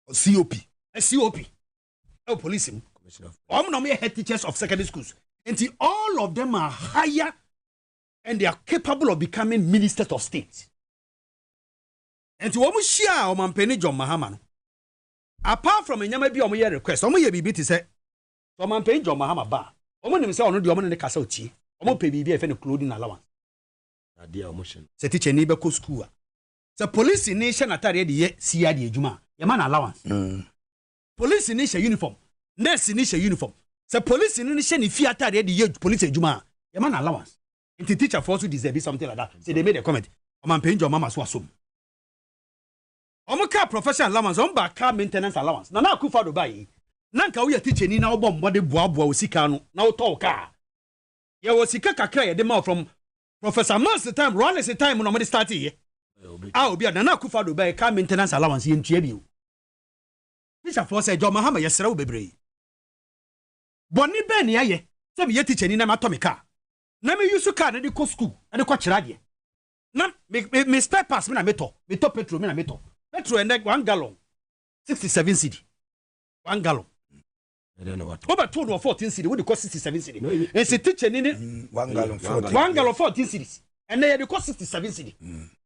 Or COP. A COP. Oh, police. I'm not head teachers of secondary schools. Until all of them are higher and they are capable of becoming ministers of state. And to almost share on Penny John Mahaman. Apart from a Yamabi on my request, on my baby to say, so man Penny John Mahama bar. Oman himself on the woman in the castle tea. Omo pay BB and clothing allowance. A dear motion. Say teacher neighbor co school. The police in nation at the CID Juma. Yaman allowance. Police in nation uniform. Nurse in nation uniform. The police in nation if you are the police Juma. Yaman allowance. And the teacher forced to deserve something like that. So they made a comment. Oman paying your mama's wasum. Omo car professional allowance. Omba car maintenance allowance. Nana kufa do buy. Nanka we are teaching in our bomb. What the boabo sikano. Now talk car. Ya was sika kakra the mouth from Professor Maase the time. Run is the time when I'm starting here. I will be a Nana kufa do buy car maintenance allowance in Chiebio. Teacher force a John Mahama yesra bebre. Boni ben ye. Some ye teaching in atomica. Na me use car na the school and the coach radio. Na me spare pass me na meto petrol me na meto. Petrol and 1 gallon 67 cedi. 1 gallon. I don't know what. Over 2 or 14 cedi. What the cost 67 cedi. And say teacher in 1 gallon 14. 1 gallon 14 cedis. And they the cost 67 cedi.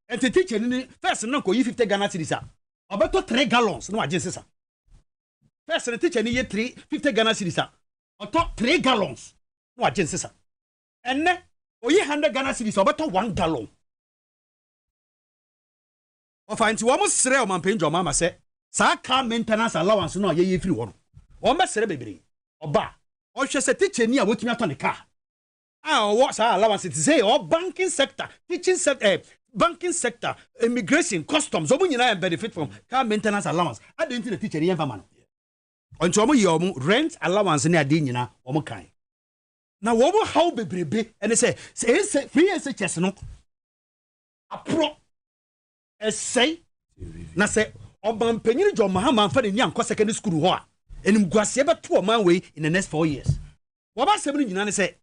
And the teacher in first no ko 50 Ghana cedis. Obeto 3 gallons no agency sa. First the teacher in 50 Ghana cedis. Oto 3 gallons no agency sa. And ne oyi 100 Ghana cedis obeto 1 gallon. Ofanti wo mo sere o man penjo mama se sa car maintenance allowance no ye free one. O ma sere bebre. Oba o hwe se teacher ni a wotumi ato ne car. Ah o sa allowance it say o banking sector, teaching sector, banking sector, immigration, customs, o mo nyina benefit from car maintenance allowance. I don't think the teacher yen fama no. Onto omo ye omo rent allowance ni ade nyina omo kan. Na wo mo how bebrebe and say free SHS no apro say na say oban panyin John Mahama fa ne nyanko secondary school ho a enim guase be to man we in the next 4 years. Wo ba sem ni nyina ne say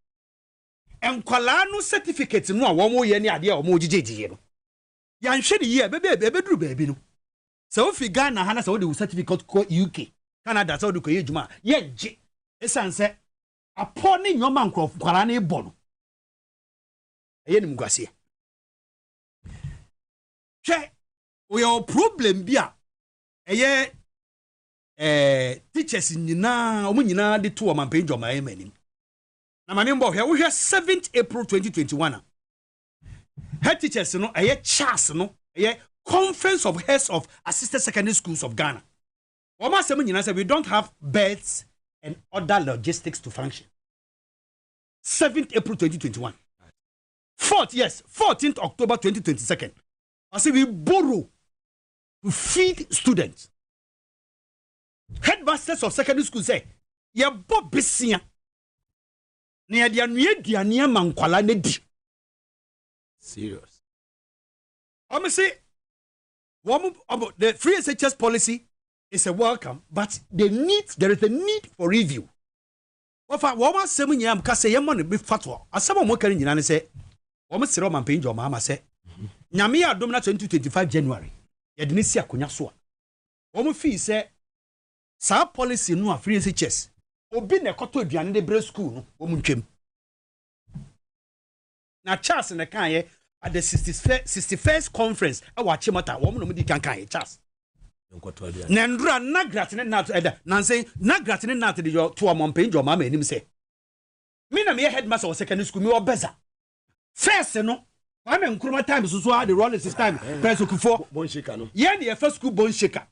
enkwala no certificate no a wo mo ye ni ade a wo mo gigegiye no yan hwe de ye be duru ba bi no se wo fi Ghana ha na se wo de certificate ko UK Canada se wo de ko ye juma ye nge esanse apo ne nyoma nkrof kwara na ebo no eye nim guase we have problem bia eye teachers nyina omo nyina de to man penjo ma emanim na mane mbo hwe wo hwe 7th April 2021 head teachers no eye Charles no eye Conference of Heads of Assisted Secondary Schools of Ghana We don't have beds and other logistics to function. 7th April 2021. 14th October 2022. I say we borrow to feed students. Headmasters of secondary school say, "Ya bob besia." Near the near mankwala nedi. Serious. I'm say, the free SHS policy is a welcome, but there is a need for review. Wama 7 years, because say money be fatwa. As someone more carrying you say, Wama Siro man paying your mama say, Nyamia domina 2025 January. Yadnisia kunyaswa. Wama fee say, sa policy no a free SHS. Obi ne koto aduane de bre school no omuntwem na Charles ne kan ye at the 61st conference e wa chimota wo mo no di kan ye Charles nkoto aduane na ndura na gratine na to eda na say na gratine na to de to amompe njo mama enim say me na me headmaster of secondary school me obeza first no I mean Nkrumah time so the rolling system press okufo bon shaker no ye na first school bon shaker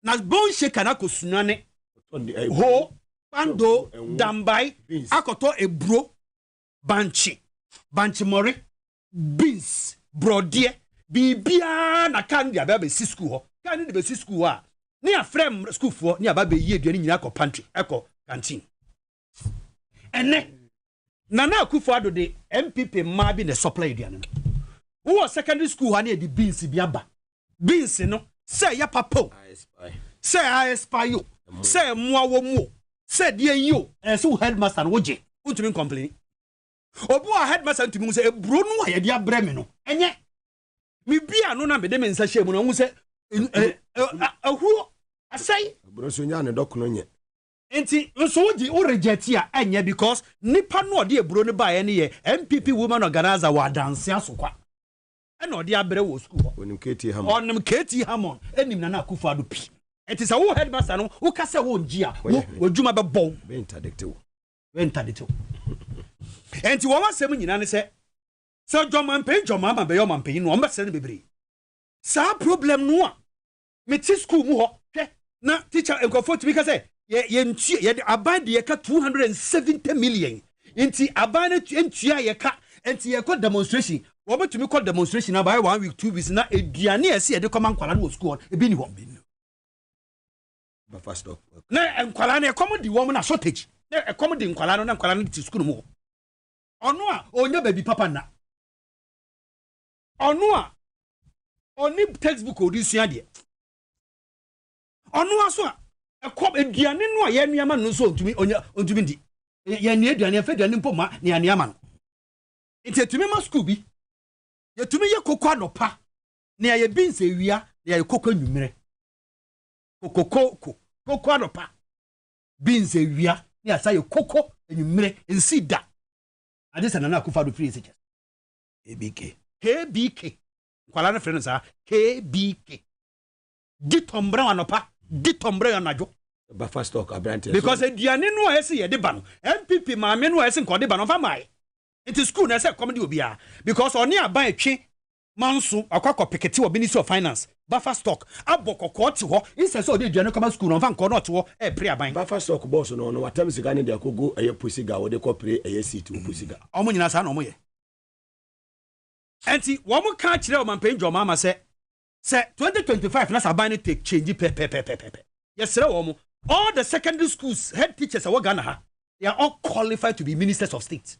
na bon shaker na kosunane ho Pando, Dambai, Akoto Ebro, Banchi Mori, Beans, Brodier, Bibia, na Candia, Baby Sisku, Candy the Sisku, near Frem School for near Baby Ye, Yako Pantry, Echo, Canteen. And then Nana Kufado de MPP Mabi the supply diana. Who was secondary school near the Beans Biaba? Beans, no, say ya papo, say I spy you, say more. Said ye you so headmaster woje untumi complain obu a headmaster ntumi say bro no a ye dia breme no enye me bia no na me de me nsa hye mu no hu say ahu asai bro so nya ne dokono nye enti so woji o reject a enye because nipa no de bro ne ba ye ne ye MPP women organizer wa dance asokwa e no de abre wo school onim KT Hammond enim na Akufo Addo pi. It is a whole headmaster no who can say won gia wo djuma be bon be interdictive enti wo wa sem nyina ne say Joman pay Jomama be your man pay no mbese ne bebre sa problem no a me ti school mu ho hwe na teacher enkofo timi ka say ye ntua ye aban de ye ka 270 million enti aban ne ntua ye ka enti ye ko demonstration wo betumi ko demonstration na by 1 week 2 weeks na eduane ese ye de come ankwala no school e bi ni ho Buffer stock. Na nkwala na come di woman na shortage. Na come di nkwala no na nkwala no ti school mu. Ono a onya baby papa na. Ono a oni textbook odi sua de. Ono aso a eduane no a ye nuama no so ontumi di. Ye ne eduane afa eduane mpoma ne ya nuama no. Nti etumi ma school bi. Ye tumi ye kokwa dopa. Ne ye bi nse wia, ne ye kokwa nwumere. Koko adopa beans ewia ni asaye koko enyumre ensida adisa Nana Akufo Addo free SHS KBK kwala na friend sa KBK ditombra anopa ditombra anajo buffer stock abrante because eduane no ese ye de ba no MPP maame no ese nkode ba no fa mai it school na ese comedy obia because oni aban etwe manso akwakọ piketi of Ministry of Finance buffer stock abokoko ti ho ise so de eduane koma school no fa nko no to ho e pre aban buffer stock boss no watam sika ne de akogo eye posiga wo de ko pre eye seat wo posiga omo nyina sa na omo ye enti wo mo ka kire o man pen Joma ma se 2025 na saban ne take change pe yesere wo mo all the secondary schools head teachers are Ghana ha they are all qualified to be ministers of state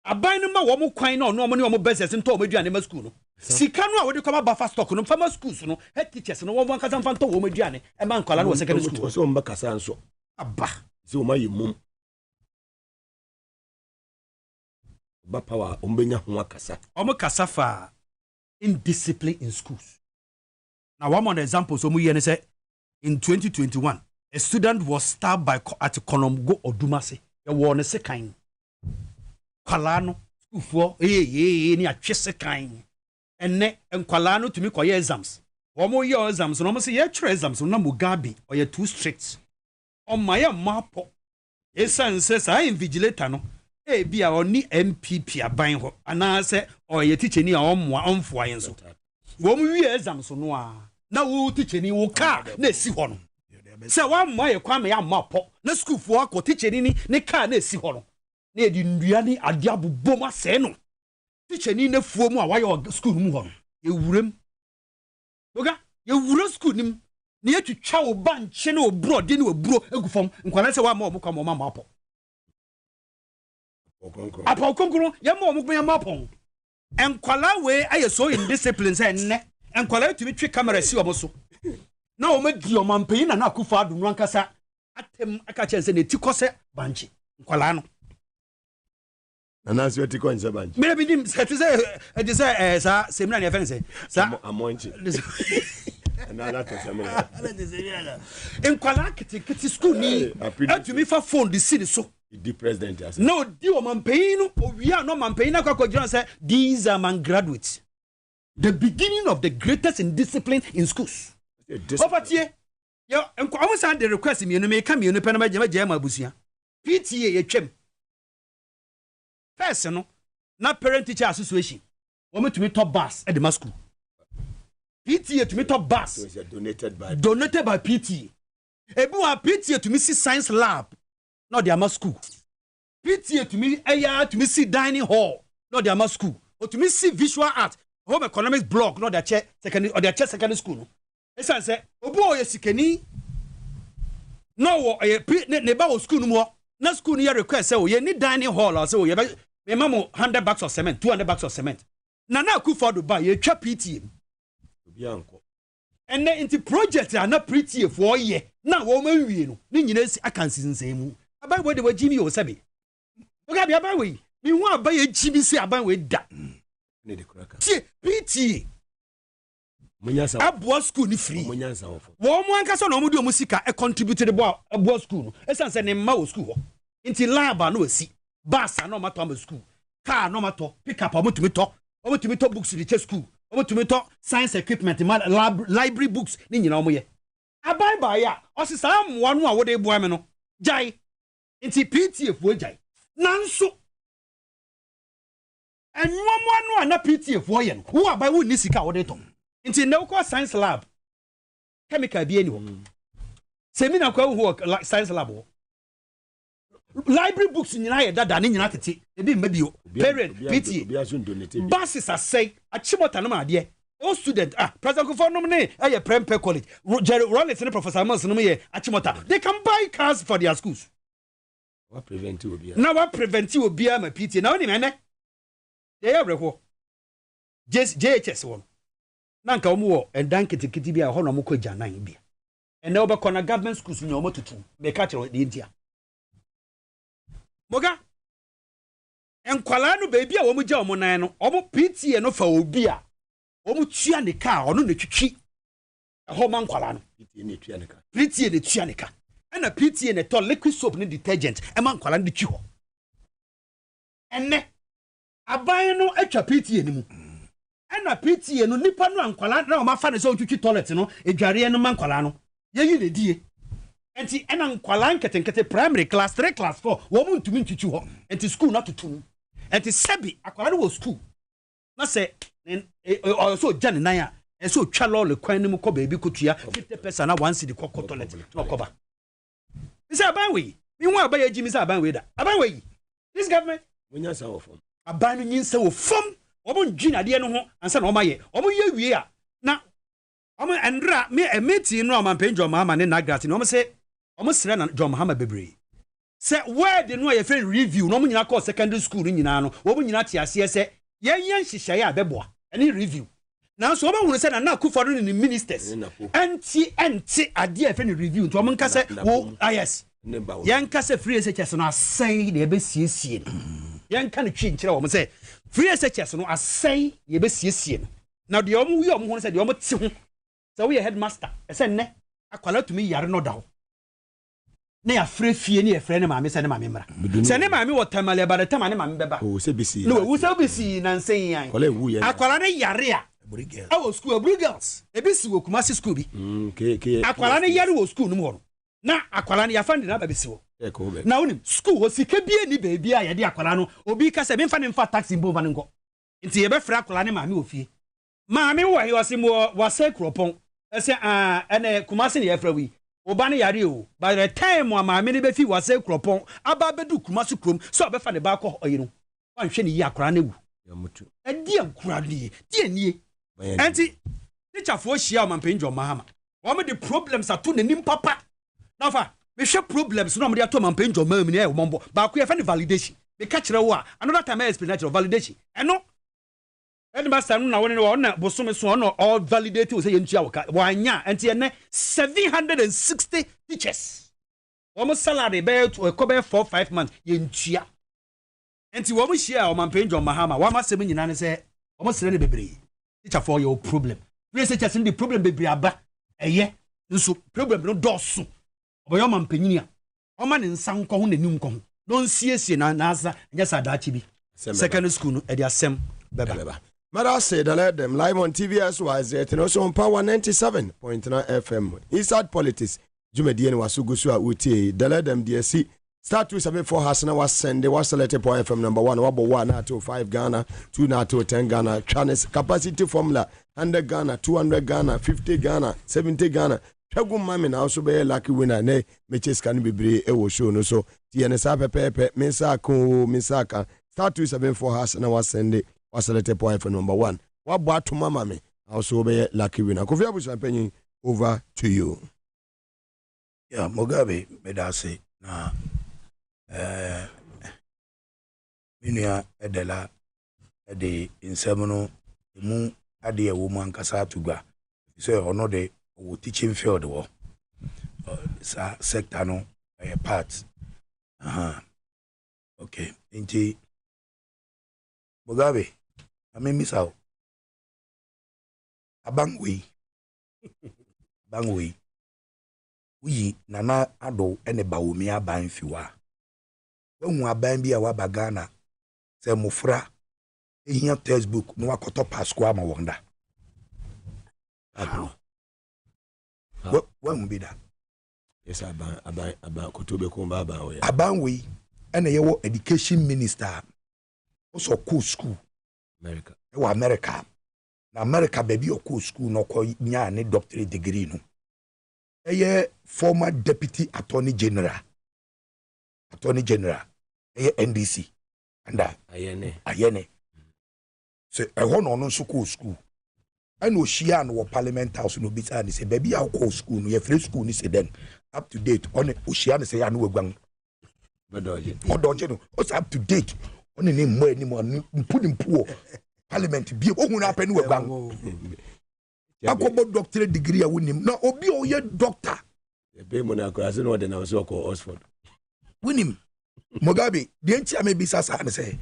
aban no ma wo mo kwan no omo ne omo business nto omo aduane ma school no sika no a wo de koma buffer stock no farmer schools no head teachers no wo nkasa mfa nto wo mo aduane e ma nkwala no secondary school so mba kasa nso aba so ma yimum ba power ombenya ho akasa omo kasa fa indiscipline in schools. Now one of the examples so mu say in 2021 a student was stabbed by at Konomgo Odumase e wo ne sekan kwala no school ni atwe sekan enne nkwala no tumi koye exams wo mo ye exams no mo say ye try exams no Mugabe or ye too strict on my mapo esanse sa invigilator no e bia oni MPP aban ho ana se o ye teacher ni a onfoa yenso wo mo wi exams no a na wo teacher ni wo ka na si ho no Say one more kwame ya mapo. Na school for ko teacher ni ne car na esi ho no. Na e di ndua ni ade abobom ase no. Teacher ni na fuo mu a wa school mu ho no. Ye wurem. Oga, ye wura school nim. Na ye twitwa wo banche na obro de ni obro egufom. Nkwala se wa ma omukwa ma mapo. Apa konkuru ye ma omukwa ya mapo. Enkwala we aye so indiscipline say nne. Enkwala tumi twi camera si omo so. Na o magi o mampanyi na Akufo Addo no ankasa atem aka chense na tikose banchi nkwala no na so tikonse banchi me bi dim say it say sa semina na fense sa amonchi na na to semina nkwala kiti school ni atumi fa phone di city so the president as no di o mampanyi no o wi no mampanyi na kwakọ jira say these are man graduates, the beginning of the greatest indiscipline in schools. Ofatie yo enko amusan the request me no me ka me no pe na maje ma busia PTA ye twem first no na parent teacher association wo metumi top bus at the school PTA to me top bus donated by PTA ebu a PTA to me see science lab not the school PTA to me aya to me see dining hall not the school or to me see visual art home economics block not the secondary or the secondary school. Esan say obo ye sikeni no wo ne ba wo school no mo na school no ye request say o ye ni dining hall or say o ye me mamo $100 of cement, $200 of cement na Akufo Addo ba ye twa PTA obi anko enne inti project na PTA for ye na wo ma wie no ni nyina si akansi nsem mu abai wo de wa jimi o sabe Mugabe abai we mi hu abai ye jimi si abai we da ne de kraka PTA Munyasa abua school ni free. Munyasa ofo. Wo mu anka so na omu di omu sika e contributed abua school no. Esan se ne mma wo school ho. Inti lab na osi. Bus na omato am school. Car na omato. Pick up omutumi to. Omutumi to books di school. Omutumi to science equipment library books ni nyina omo ye. Abai ba ya. Osisa amwa no a wo de bua me no. Jai. Inti PTA fu jai. Nanso enwomwa no na PTA fu ye no. Wo abai wo ni sika wo de to. Inti na uko science lab chemical bi eni ho seminar kwa wo science lab ho library books nyina ye dada ne nyina tete ebi mabio parent PTA buses asay achimota no ma de o student president Akufo no ne e Prempeh college Jerry Rollins ne professor Mons no ye achimota they can buy cars for their schools what prevent obi na what prevent obi ma PTA na oni mene they everywhere JHS one nanka omo wo endan kitikiti bia ho no mo kwaja nan bia ene obekọ na government schools nya omo tutu be ka kire de ntia moga enkwala no be bia wo mo ja omo nan no omo PTA no fa obi a omo tua ne ka ono na twitwi ho man kwala no PTA ne tua ne ka PTA ne tua ne ka ena PTA ne to liquid soap ne detergent e man kwala ne twi ho enne aban no atwa PTA ne mu ena PTA no nipa no ankwala na o ma fa ne so twitwi toilet no edware no mankwala no ye yi ne die enti ena nkwala nketenkete primary class 3 class 4 wo mu ntumi ntwitwi ho enti school na tutum enti sebi akwala no wo school na se o so jane nan a e so twa lole kwan ni mu ko baby kotua 50% na 1 cedi ko toilet no koba mi say aban we mi hu aban ye ji mi say aban we da aban we this government munya sa wo fom aban no nyinsa wo fom omo njina de no ho ansa na omaye omo ye wie a na omo endra me emeti no amampen John Mahama ne Nagrat no omo se omo sere na John Mahama bebre se word no ye friend review no omo nyina call secondary school no nyina no omo nyina ti ase se yen hihye ya beboa any review na so omo hunu se na Akufo Addo ni ministers anti ade e friend review to omo nka se wo yes yen ka se free SHS no asai na ebe siesie yen ka ne twi nkire omo se free SHS no asai ye be siesie na de omo wi omo ho se de omo ti ho se we headmaster e se nne akwala tumi yare no da ho na ya free fie ne ye free ne maame se ne maame mra se ne maame wo tamale ba de tamane maame beba o se bisi no wo se bisi na nsen yan akwala ne yare a awo school girls e bisi wo Kumasi school bi akwala ne yare wo school no mo na akwala ne ya fa ndi na ba bisi wo na unim school wo sika bie ni baby a ye de akwala no obi ka se me mfa ne mfa taxi mbo va ne nko nti ye be fra akwala ne maame ofie maame wo he wase mo wase kropon ese ene Kumasi ne ye fra wi Obani yari o. By the time wa maame ne be fi wase kropon, aba bedu Kumasi krom, so abefa ne ba kɔ oyino. Wan hwe ne yi akora na wu. Yamutu. Edi akora ne, die nie. Enti teacher fo hia Mampenjo Mahama. Wo the problems ato nanim papa. Na fa, me hwe problems no mo de ato Mampenjo Mahama ni e wo mombo. Ba ko ye fa ne validation. Me ka kire wo a, another time I explain natural validation. Eno Headmaster no na woni no na bosome so no all validate we say yentua wo ka wanya enti ene 760 teachers almost salary be to ko be 4-5 months yentua enti wo mo hia o Mampenjo Mahama wa masem nyina ne say wo mo sere ne bebre teacher for your problem researchers in the problem bebre aba eye nso problem no doso obo yo Mampenyinia o ma ne nsan ko ho nanim ko ho no nsiesie na asa nya sadachi bi secondary school no e dia sem beba. Mara said, let them live on TVSY and also on Power 97.9 FM. Inside politics, Jumedian was Sugusua Uti, the let them DSC. Start 274 Hasana was Sunday, was selected for FM number 1, Wabo 1 NATO 5 Ghana, 2 NATO 10 Ghana, Chinese capacity formula 100 Ghana, 200 Ghana, 50 Ghana, 70 Ghana. Chagum Mami now also be a lucky winner, ne, Meches can be brave, Ewo show no so. TNSA Pepe, Misako, Misaka. Start 274 Hasana was Sunday. Was selected point for number 1. What bought to mama me? Also be lucky winner. Kofi Abusu penny over to you. Yeah, Mugabe Maase na minia edela ede insemono mu ade ewo mu ankasa atugba. So ono de wo teaching field wo. Sa sector no part. Okay. Inti Mugabe misao abangwe uyi nana ado ene bawomi aban fiwa wonu aban bi a waba Ghana se mufra ehia textbook no akoto pasco ama wonda wonu bi da yes aban kotobe ko ba aban we abanwe ene yewo education minister also cool school America. America. Na America baby o cool school no ko nya ne doctorate degree no. Former deputy attorney general. NDC. Anda ayene. So no so cool school. I know she and wo parliament house no bit and say baby how cool school no ye free school ni say then up to date on Ocean say ya no egwan. Odoje no. What's up to date? On the name more anymore, put him poor. Parliament be who happen with bang. I got doctorate degree. I win him. Now, Obi, your doctor. The payment I could know then I was called Oxford. Win him. Mugabe, the entire may be Sasa and say,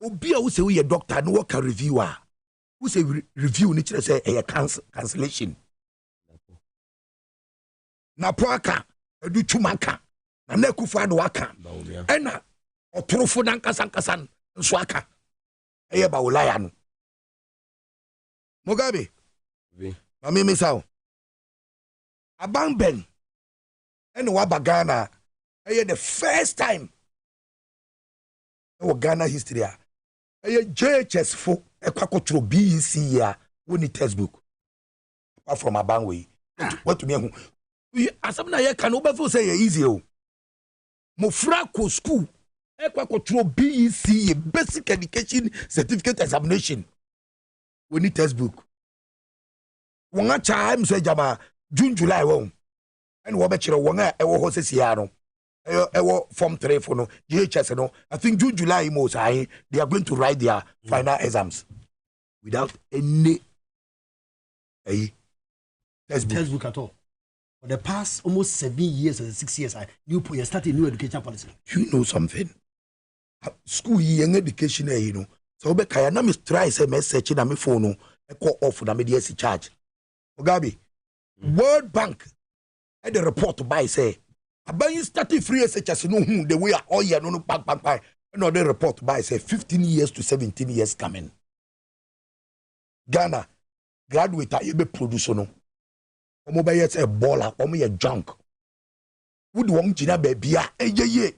Obi, who say we a doctor, no work a reviewer. Who say review, nature say a cancellation. Na poaka, a do chumaka, na neku fad waka. Ena. Otrofo dan kasan nso aka eye ba wolaya no Mugabe mami misao aban ben ene wa ba Ghana eye the first time in Ghana history eye JHS fo ekwakotro BEC ya woni textbook apart from aban we what to me hu asam na ye kan obefo say easy o mo fra ko school Equaco BEC, basic education certificate examination. We need textbook. One time say jama June July won. And what betcha one ewo hoses yano. Ewo form 3 for no GHS no. I think June July most they are going to write their final exams without any textbook at all. For the past almost 7 years or 6 years, you started new education policy. You know something? School young education, you know. So be kaya na me try say message na me phone no e call off na me dey charge. Mugabe, World Bank had the report by say about you starting free SHS no the way all year no bang. No the report by say 15 years to 17 years coming. Ghana graduate a be produce no. Omo be yet a baller, omo ye junk. Would won jina baby ye.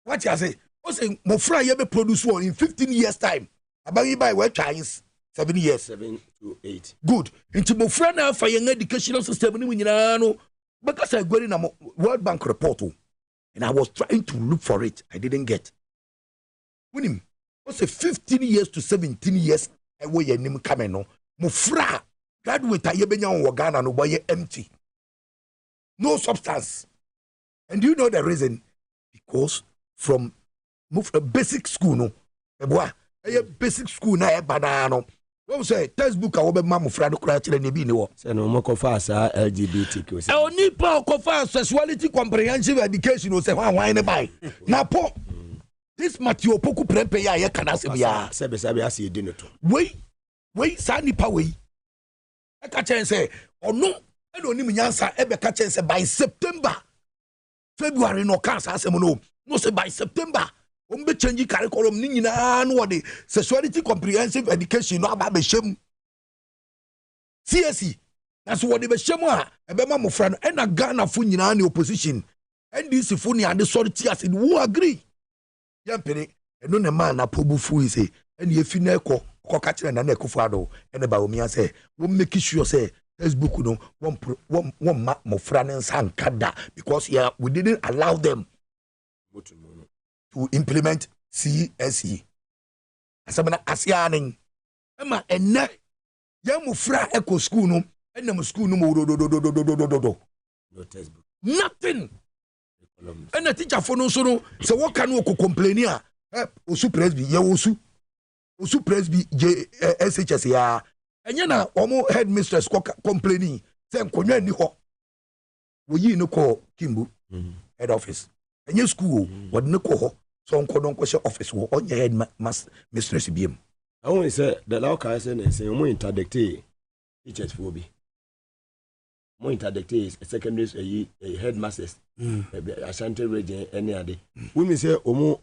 What you say? I say, my friend, you be produce one in 15 years time. About you buy what Chinese 7 years. 7 to 8. Good. Into my friend for your educational system because I got in a World Bank report and I was trying to look for it. I didn't get. When him was a 15 years to 17 years away your name coming no. Mufra graduate ayebenya on Ghana no boy empty. No substance. And do you know the reason? Because from basic school no. Basic school na banana. What say textbook a wobe mamu frado kura chile ne bi ne wo. Say no mo kofa sa LGBTQ. Oni pa kofa sexuality comprehensive education o say wan ne buy. Na po. This Matthew Opoku prempe ya ye kana se bia. Se be ase edi no to. Wei sa nipa wei. E ka chen say ono e no nim nyansa e be ka chen say by September February no kan sa asem no say by September be change curriculum ni nyina no de sexuality comprehensive education no aba be shem CSE that's what they be shem a e be ma mo fra no e na Ghana fo nyina na opposition NDC fo ni ade sorry tears in who agree yampene eno ne man na pobufu ise ene efi na ekọ ka kire na ekofo ado ene ba omi ase wo make sure say Facebook no one mo fra ne nsan kada because yeah we didn't allow them to implement CSE. Asamana asianing. Ema enne ya mufra eco school no enne school no mo do. No textbook. Nothing. Enne teacher for no so no se what can we complain here? Osu presby ye osu presby SHS ya. Enye na omo headmistress complaining say nkonwa ni ho. Wo yi no call Kimbu head office. Enye school what no call so nkodon kwese office wo onye head mistress biem. I want to say the law can say mo interdict teachers for be. Mo interdict is secondary headmasters. Ashanti region any other. We me say omo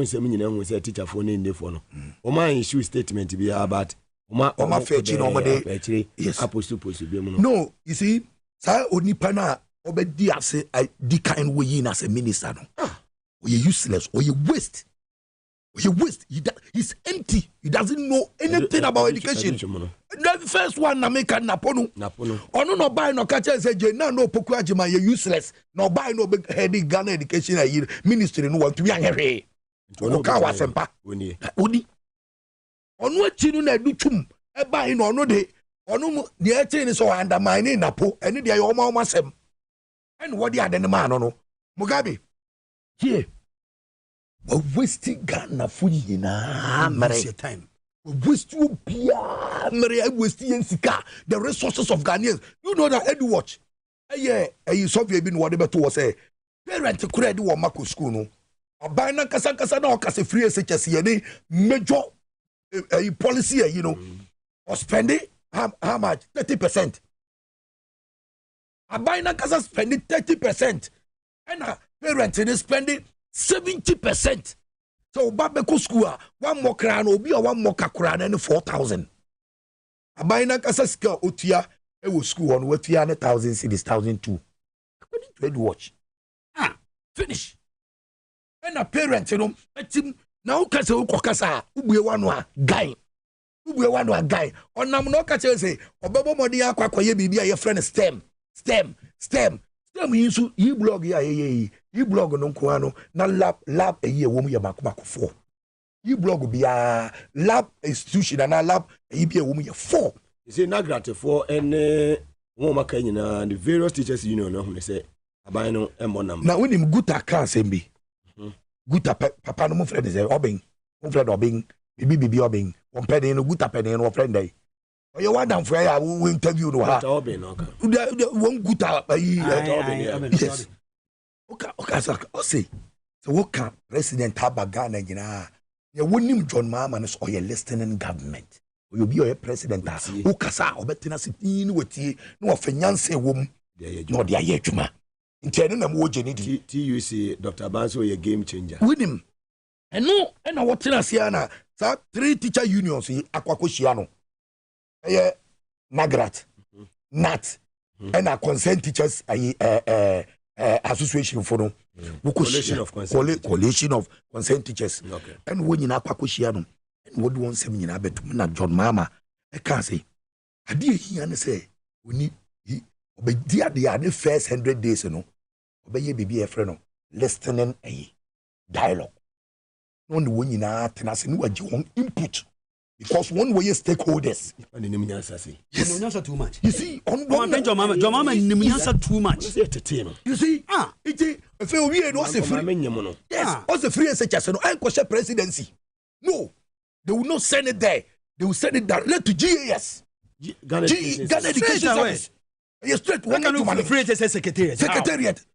say me nyina hu say teacher for ni ndefo no. Omo issue statement be about Oma fetching omode. Yes. Apostle biem no. No, you see, sa onipa na obedi ase di kind way in as a minister no. Or you useless, or you waste. He's empty. He doesn't know anything about education. The first one na make napono. Ono no buy no catch say na no poku agima you useless. No buy no big head Ghana education ministry no want to be anhwe. Ono ka wasempa. Oni. Ono achi no na dutum. E buy no ono de. Ono de achi ni so undermine napo. Eni de yo ma sem. And what the other man no. Mugabe. Here. We're wasting Ghana for you na time. We're wasting the resources of Ghanaians. You know that Edu watch. Yeah, you saw been whatever to say. Parent could do a Mako school no. A bina kasa no kasa free SHS major policy, you know, or spending how much? 30%. A bina kasa spending 30%. And a parent is spending 70%. So Babeko school, one more crown will be one more crown and 4,000. A bina kasa skill utia was school on what 300,000 cities 1,002. According to Ed watch. Finish. And a parent, you know, let him now kasa ukokasa ubwe wanwa guy. Ubwe wanwa guy. On namno kasa say obebo modi akwa kwaye bibi a your friend STEM. Yinsu yi blog ya yi blog no nko ano na lab eyi ewo mu ya makoma 4. Yi blog bia lab institution na lab eyi bia ewo mu ya 4. You say Nagrate for any wo maka nyina the various teachers union no hu say aban no embo number. Na wonim guta kan sembi. Guta papa no mo friend say obin. Mo friend obin bibi obin. Won pede no guta pede no friend dey. Oye wadam for ya we interview no ha. Won guta yes. Okay say so what can president have Ghana nyina ya wonim John Mahama no so listening government. You be your president who kasa obetina sitin wetie no ofanyanse wom no de aye adwuma. Ntene na mo gye ni di. TUC Dr. Banso ye game changer. Wonim eno na wotina sia na sa 3 teacher unions akwakohia no. Nagrat, NAT, and our consent teachers association for no coalition of consent teachers. And when you na kwakushiano, and what one seminar bet na John Mahama I can't say. I did hear and say, we need dear the first 100 days, you know, obey baby a friend, listening a dialogue. No one in our tenacity, no one input. Because one way stakeholders. Yes, too much. You see, on one bench, your mama too much. You see, if we are not free, yes, also free as such as no, I question presidency. No, they will not send it there. They will send it direct to GAS. Ghana Education Service. Yes, straight one to free as secretariat.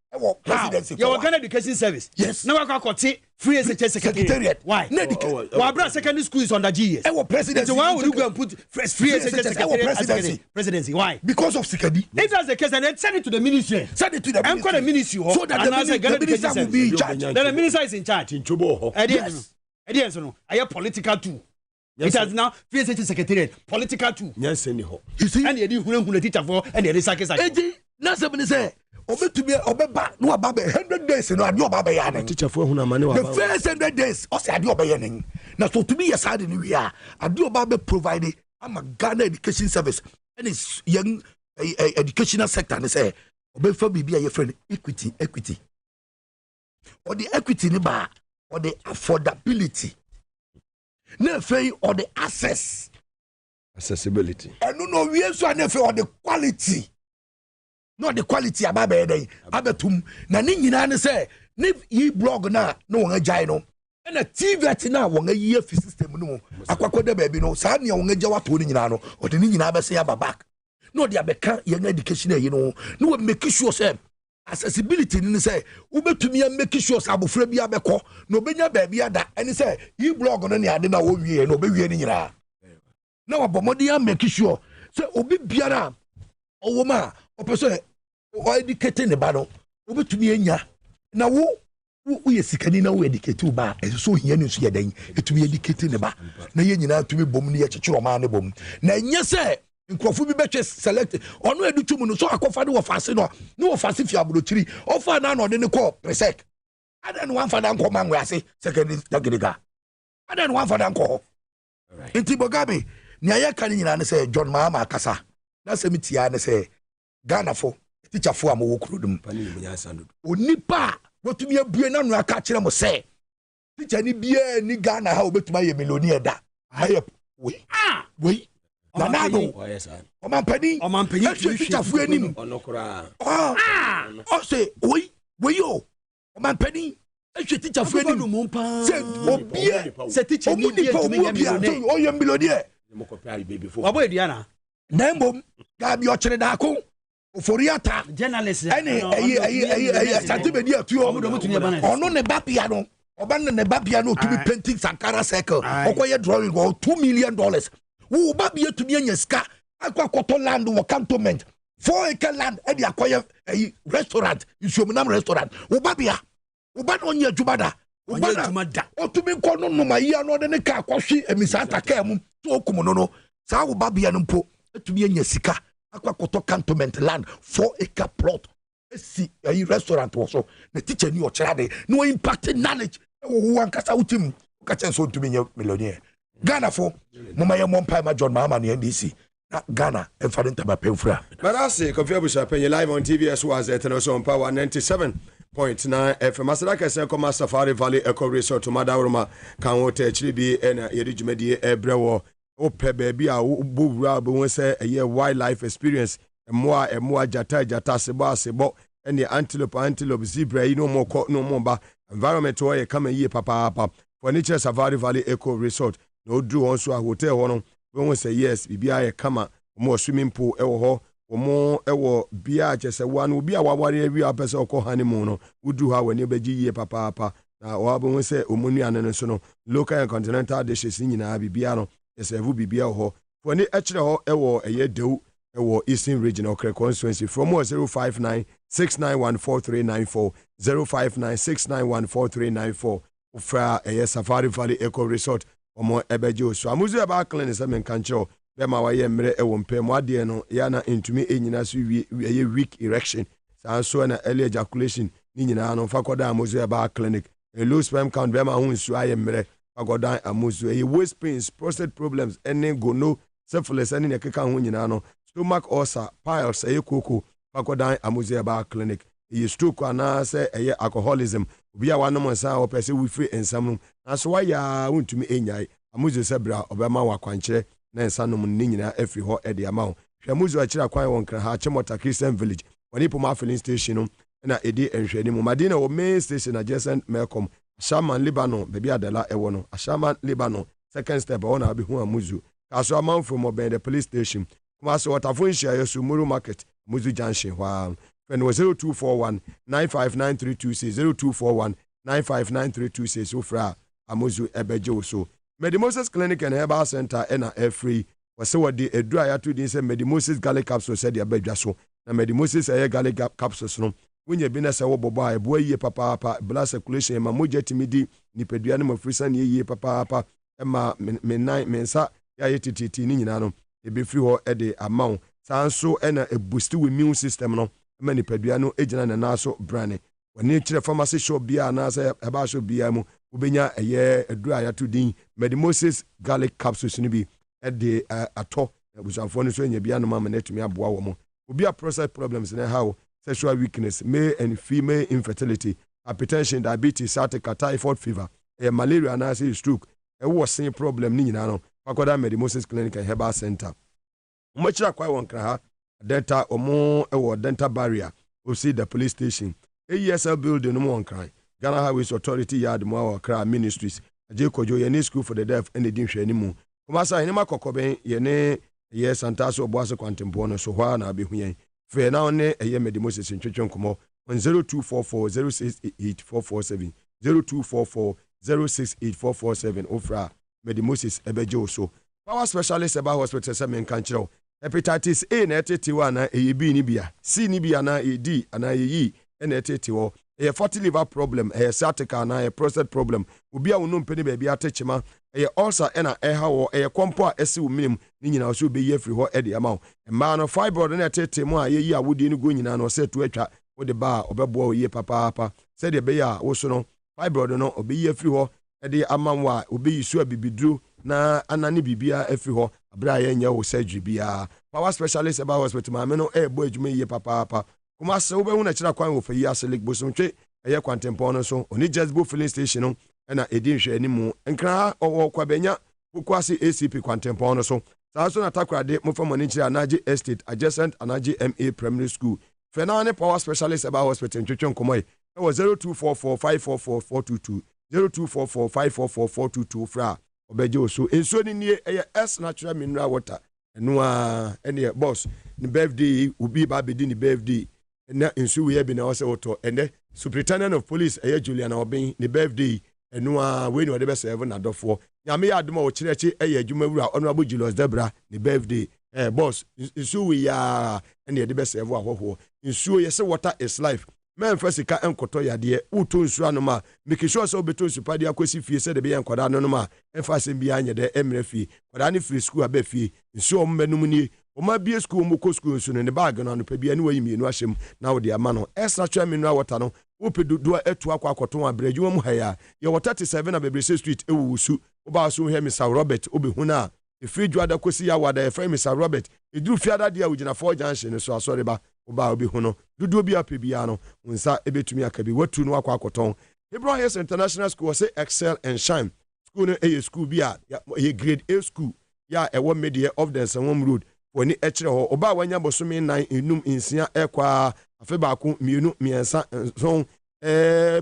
Presidency. Your Ghana Education Service. Yes. Now I got free as secretariat. Why? Why brought secondary school is under GS? Presidency. So why would you go and put free as secretariat? Presidency. Why? Because of Sikadi. If that's the case, then send it to the ministry. Send it to the ministry. The ministry. So that the minister will be in charge. Then the minister is in charge. Yes. I have political too. It has now free as secretariat. Political too. Yes, anyhow. You see? And you do teacher for and the recycle. Nasabini say. To be obeba no about 100 days no adi obaba ya teacher for huna mane wa the first 100 days o say adi obaba ya nen na so to be yesade ni wi a adi obaba provide am Ghana Education Service and is young educational sector ne say obefa bibia your friend equity or the equity ni ba or the affordability na fey or the accessibility and no we so na fey or the quality. Not the quality about abetum na ni nyina ne say ni yi blog na won agya no na TV na won ayi afi system no akwakoda baabi no saa ne won agya wato ni nyina no o de ni nyina be say aba back no de abeka ye education ayi no we make sure say accessibility ni say we betumi make sure say abofra bi abekọ no benya baabi ada ani say yi blog no ne ade na wo wie no be wie ni nyina na wabomodi make sure say obi biara owoma opese o educate ne ba no obetumi anya na wo ye sikani na wo educate ba so hia ne so ye dan etumi educate ne ba na ye nyina tumi bom ne ye kyekyero ma ne bom na nya se nkrofo bi betwe select ono edutum no so akofa de wo fase no ne wo fase fi abrochiri ofa na no de ne ko presec ada no wan fada nko manwe ase second dagiriga ada no wan fada nko enti Mugabe ne ayaka ne nyina ne se John Mahama akasa na se mitia ne se Ghana for teacher for am wo krodum onipa wotumi abue na no aka kire mo se teacher ni bia ni Ghana ha obetuma ye millionaire da aye we na nado o man pani teacher for anim onokora o say we yo o man pani teacher for anim say obia say teacher ni bia o ye millionaire wabo ediana na mbom gabi o kire da ko oforiata journalist any santimedia atuo ono ne babia no oba ne babia no to be painting Sankara circle okoye drawing go $2 million wo babia to be anya ska akwakoto land wo cantonment 4-acre land e dia akoye restaurant isuomunam restaurant wo babia no nya adwumada o to be kono no mayi no de ne ka akwahwe emisata ka mu so okumo no saa wo babia no mpo to be anya sika akwakoto cantonment land 4-acre plot esi a restaurant also the teacher ni o chade no impact knowledge wo ankasa utim ka chen so ntumi nya millionaire Ghana for mama ye mompa ma John Mahama ne NDC na Ghana enfadenta ba pemfura Maase Kofi Abusa penye live on TVS was at on power 97.9 FM Masaka se koma Safari Valley Eco Resort to Madaroma kan wote achiri bi na yedi dwumadi ebrewo ope baby a bowura be won say a wildlife experience emoa jata sebo and the antelope zebra no more ba environment where come ye papa furniture Safari Valley Eco Resort no do also a hotel hono we say yes bibia ye kama more swimming pool ewo ho omo ewo bia chese one obi a waware awi apese okọ honeymoon no udu ha wani beji ye papa na wa be won say omunu anen so no local and continental dishes nyina bibia no esevu bibia ho foni echire ho ewo eye dew ewo Eastern Regional Constituency from 05969143994 05969143994 ufra eye Safari Valley Eco Resort omo ebeje so amuzu eba clean se men kancho be ma wa ye mre ewo mpem ade no ya na entumi enyina so eye weak erection so na early ejaculation ni nyina no fakoda amuzu eba clinic a low sperm count be ma hu nsu aye mre fakoda amuzu eye waist pains prostate problems ene gono syphilis ɛne ne keka ho nyinaa no stomach ulcer piles ɛyɛ koko pakodan amuze aba clinic ɛyɛ stroke anaasɛ ɛyɛ alcoholism obi a wanom nsa a wɔpɛ sɛ wofiri nsam no nanso wayɛ a wontumi ɛnyae amuze sɛ bra ɔbɛma wo akwankyerɛ na nsa nom ne nyinaa afiri hɔ ɛde ama wo hwɛ amuze akyerɛ akwan wɔ nkra ha Chemota Christian Village wɔne poma filling station no na ɛdi nhwɛni mu madina wɔ main station adjacent Melcom Ashaman Lebanon baabi adala ɛwɔ no Ashaman Lebanon second step ɛwɔ na abɛhu amuzu kaso amanfo mo bɛn the police station kuma so watafo nhia yɛso Muru Market Muzu Junction hɔ fɛn wɔ 0241 959326 0241 959326 wofra amuzu ɛbɛgye wo so Medimoses Clinic and Herbal Center ɛna ɛfree wɔsɛ wɔde aduru a yɛato din sɛ Medimoses Garlic Capsule sɛdeɛ abɛdwa so na Medimoses ɛyɛ garlic capsules no wonya bi na sɛ wɔbɔbɔ a ɛboa yie papaapa blood circulation ma mogya tumi di nipadua no mafiri sɛ ne yie papaapa ɛma me nsa yɛayɛ tititi ne nyinaa no ɛbɛfiri hɔ ɛde ama wo saa nso ɛna ɛboost wo immune system no ɛma nipadua no ɛgyina ne nan so brane wɔne kyerɛ pharmacy shop biara anaasɛ ɛbaa shop biara mu wobɛnya ɛyɛ aduru a yɛato din Medimoses garlic capsules no bi ɛde atɔ abusuafoɔ no so anya biara no ma ma no atumi aboa wɔ mo obi a prostate problems ne how sexual weakness, male and female infertility, hypertension, diabetes, sciatica, typhoid fever, malaria, and stroke. It was same problem ni nyina Pakoda Medimoses Clinic and Herbal Center. Much like one cry, dental or more dental barrier. We see the police station. AESL building no one cry. Ghana Highways Authority Yard Moa Cry Ministries. Ajekojo Yeni School for the Deaf and the Dimshe anymore. Komasa Inema Kokobe Yene yes Santaso Boase Quantempono so na be huyen. Fair now ne a year Medimoses in Chichon Kumo on 0244 068447 0244 068447 Ofra Medimoses Ebejo so. Power specialist about hospital Samen Kanchero. Hepatitis A na etetiwa na B ni bia, C ni bia na D na yi na etetiwo. A fatty liver problem, a sciatica na a prostate problem. Obi a wonu mpeni baby atechema, a ulcer na hawo, a kompo a esi wo minim ni nyina so be ye free ho e de ama. E ma no fibroid na etetemu a ye awudi ni go nyina no se to atwa wo de ba obebo ye papa se de be ya wo so no fibroid no obi ye free ho e de ama wa obi yisu abibiduro na anane bibia afiri hɔ abra ye nya wo surgery bia power specialist about hospital ma me no bo adwuma ye papa kuma se wo be hu na kira kwan wo fa yi aselik bosomtwe eye kwantempo no so oni Jezbo filling station no na edi nhwe animu nkra owo kwabenya bukwase ACP kwantempo no so saa so na takrade mo fa moni kira anaje estate adjacent anaje MA primary school fenane power specialist about hospital ntwetwe nkomoy e wo 0244544422 0244544422 fra obeje so enso ni nie eye S natural mineral water eno a ene boss ni birthday ubi ba bedi ni birthday na enso we bi na o se oto ene superintendent of police eye Juliana Obin ni birthday eno a we ni o de be serve na dofo nyame ya adoma o kirechi eye adwuma wura honorable Julius Debra ni birthday boss enso we ya ene de be serve ahoho enso ye se water is life men fasika enkoto yade uto nsu anoma make sure so beto nsu pade akosi fie se de be enkoda anoma emfa sem bia anye de emre fie koda ne free school aba fie nsu ommenum ni oma bie school mo ko school nsu ne bag no anopa bia ne wayi mienu ahyem na wo de ama no extra twa mineral water no upedudu etu akwa akoto abrejuma mu haya ye water 37 na Bebrese street ewusu oba so he Mr Robert obehuna efiri dwada kosi ya wada e frame Mr Robert eduru fiada dia ugina 4 junction so asore ba oba obi hu no dudu obi apebia no nsa ebetumi akabi watu no akwa akoton Ibrahim International School say excel and shine school no a school bia a grade A school ya ewo media of the Sanwom road woni ekire ho oba wanya bosome 9 enum insia ekwa afeba ko mienu miensa so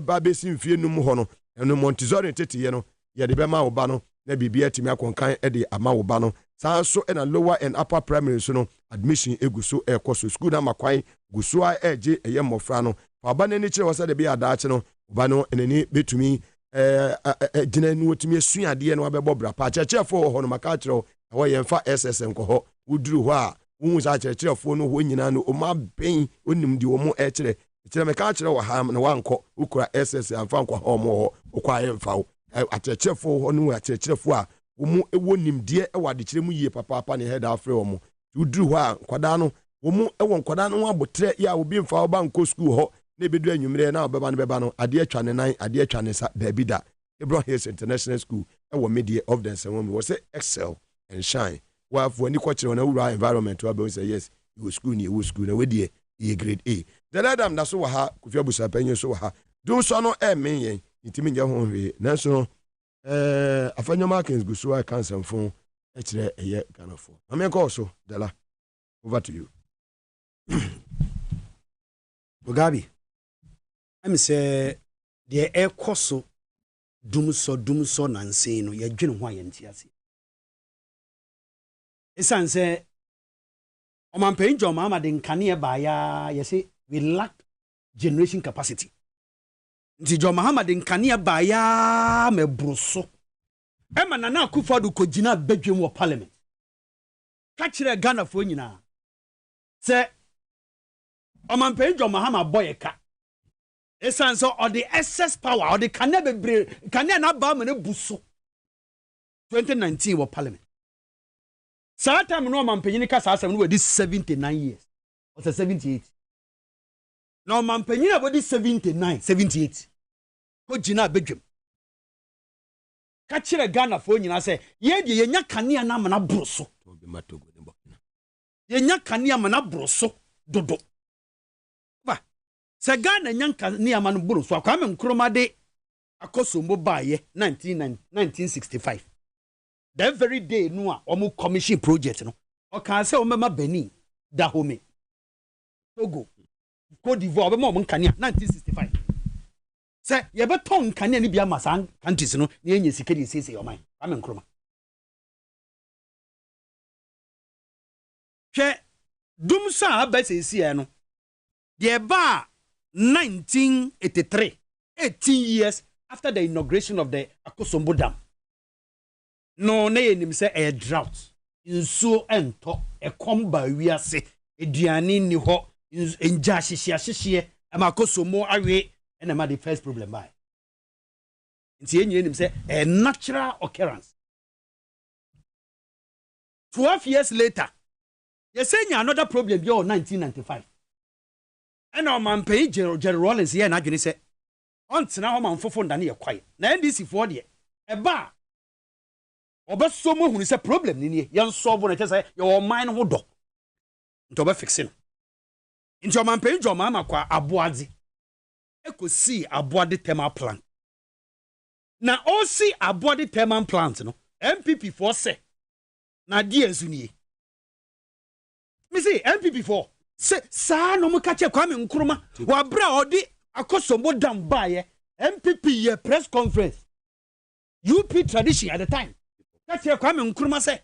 ba besi mfie num ho no eno Montessori tetiye no ye de be ma oba no na bibia timi akonkan e de ama oba no saa so na lower and upper primary so no admission eguso ekoso school na makwan guso a eje eye mmofra no fa ba na ni kire wose de be adaache no oba no enani betumi gina nu otumi asuade no abebo bra pa chechefo ho no maka kire wo ye mfa SSM ko ho uduru ho a wu sa chechefo no ho nyina no o ma ben onim di wo mo e kire meka kire wo ha na wanko ukura SSM mfa nko ho mo ho ukwa ye mfa atechefo ho no atechefo a womu ewo nimdie ewa de kire mu yie papa ne head afre wo uduru ho a kwada no womu ewo kwada no abotre ya obi mfa oba nko school ho na ebedu anwumre na obeba no beba no ade atwa ne nan ade atwa ne sa da bi da Ibrahim International School ewo media of the Sanwom we say excel and shine wa for any culture on our environment to say yes you go school ni school na we dey grade A the adam na so wa ha Kofi Abusa panyin so wa ha do so no men yen intimi nya ho hwe na so afanyo markings go so I cancel phone e kire eye Ghana for am go so Dela over to you. Mugabe I'm say the air koso dum so nanse no ye dwene ho ayenti ase esan say omampen John Mahama de nkane ba ya ye say we lack generation capacity nti John Mahama de nkane ba ya mebroso ema Nana Akufo-Addo kogina badwem wo parliament ka kire Ghana fo nyina say omampen John Mahama boy ka esan so or the excess power or the kane bebre kane na ba mene buso 2019 wo parliament sa time no omampen ka sa asem no wedi 79 years or 78 no omampen na wedi 79 78 ko gina bedwem ka kire Ghana fo nyina se ye de yenya kane na mana broso yenya kane mana broso dodo se Ghana nyanka ni amanu buru so Kwame Nkrumah de akosombo baaye 1965 that very day no a omu commission project no o kan se o mema Benin Dahomey Togo Cote d'Ivoire be mo nkania 1965 se ye be ton nkania ni bia masan countries no ni enye sikedi sese yo man Kwame Nkrumah che dumsa abasesi e no de ba 1983 18 years after the inauguration of the Akosombo Dam no na yenim say a drought nsuo ento ekomba wiase eduane ni ho enja hyehye ama Akosombo awe na ma the first problem by nti yenim say a natural occurrence 12 years later you say another problem be 1995 and our man pay Jerry Rawlings here na dwene se ontena ho man fofo ndane ye kwaye na NDC for de e ba obeso mo hunu se problem ni ne ye solve na tese your mind ho do nto be fix no nti man pay John Mahama kwa aboade ekosi aboade thermal plant na osi aboade thermal plant no MPP for se na die ezunie me say MPP for se sa no mo kache Kwame Nkrumah wa bra odi Akosombo Dam baye MPP ye press conference UP tradition at the time kache Kwame Nkrumah se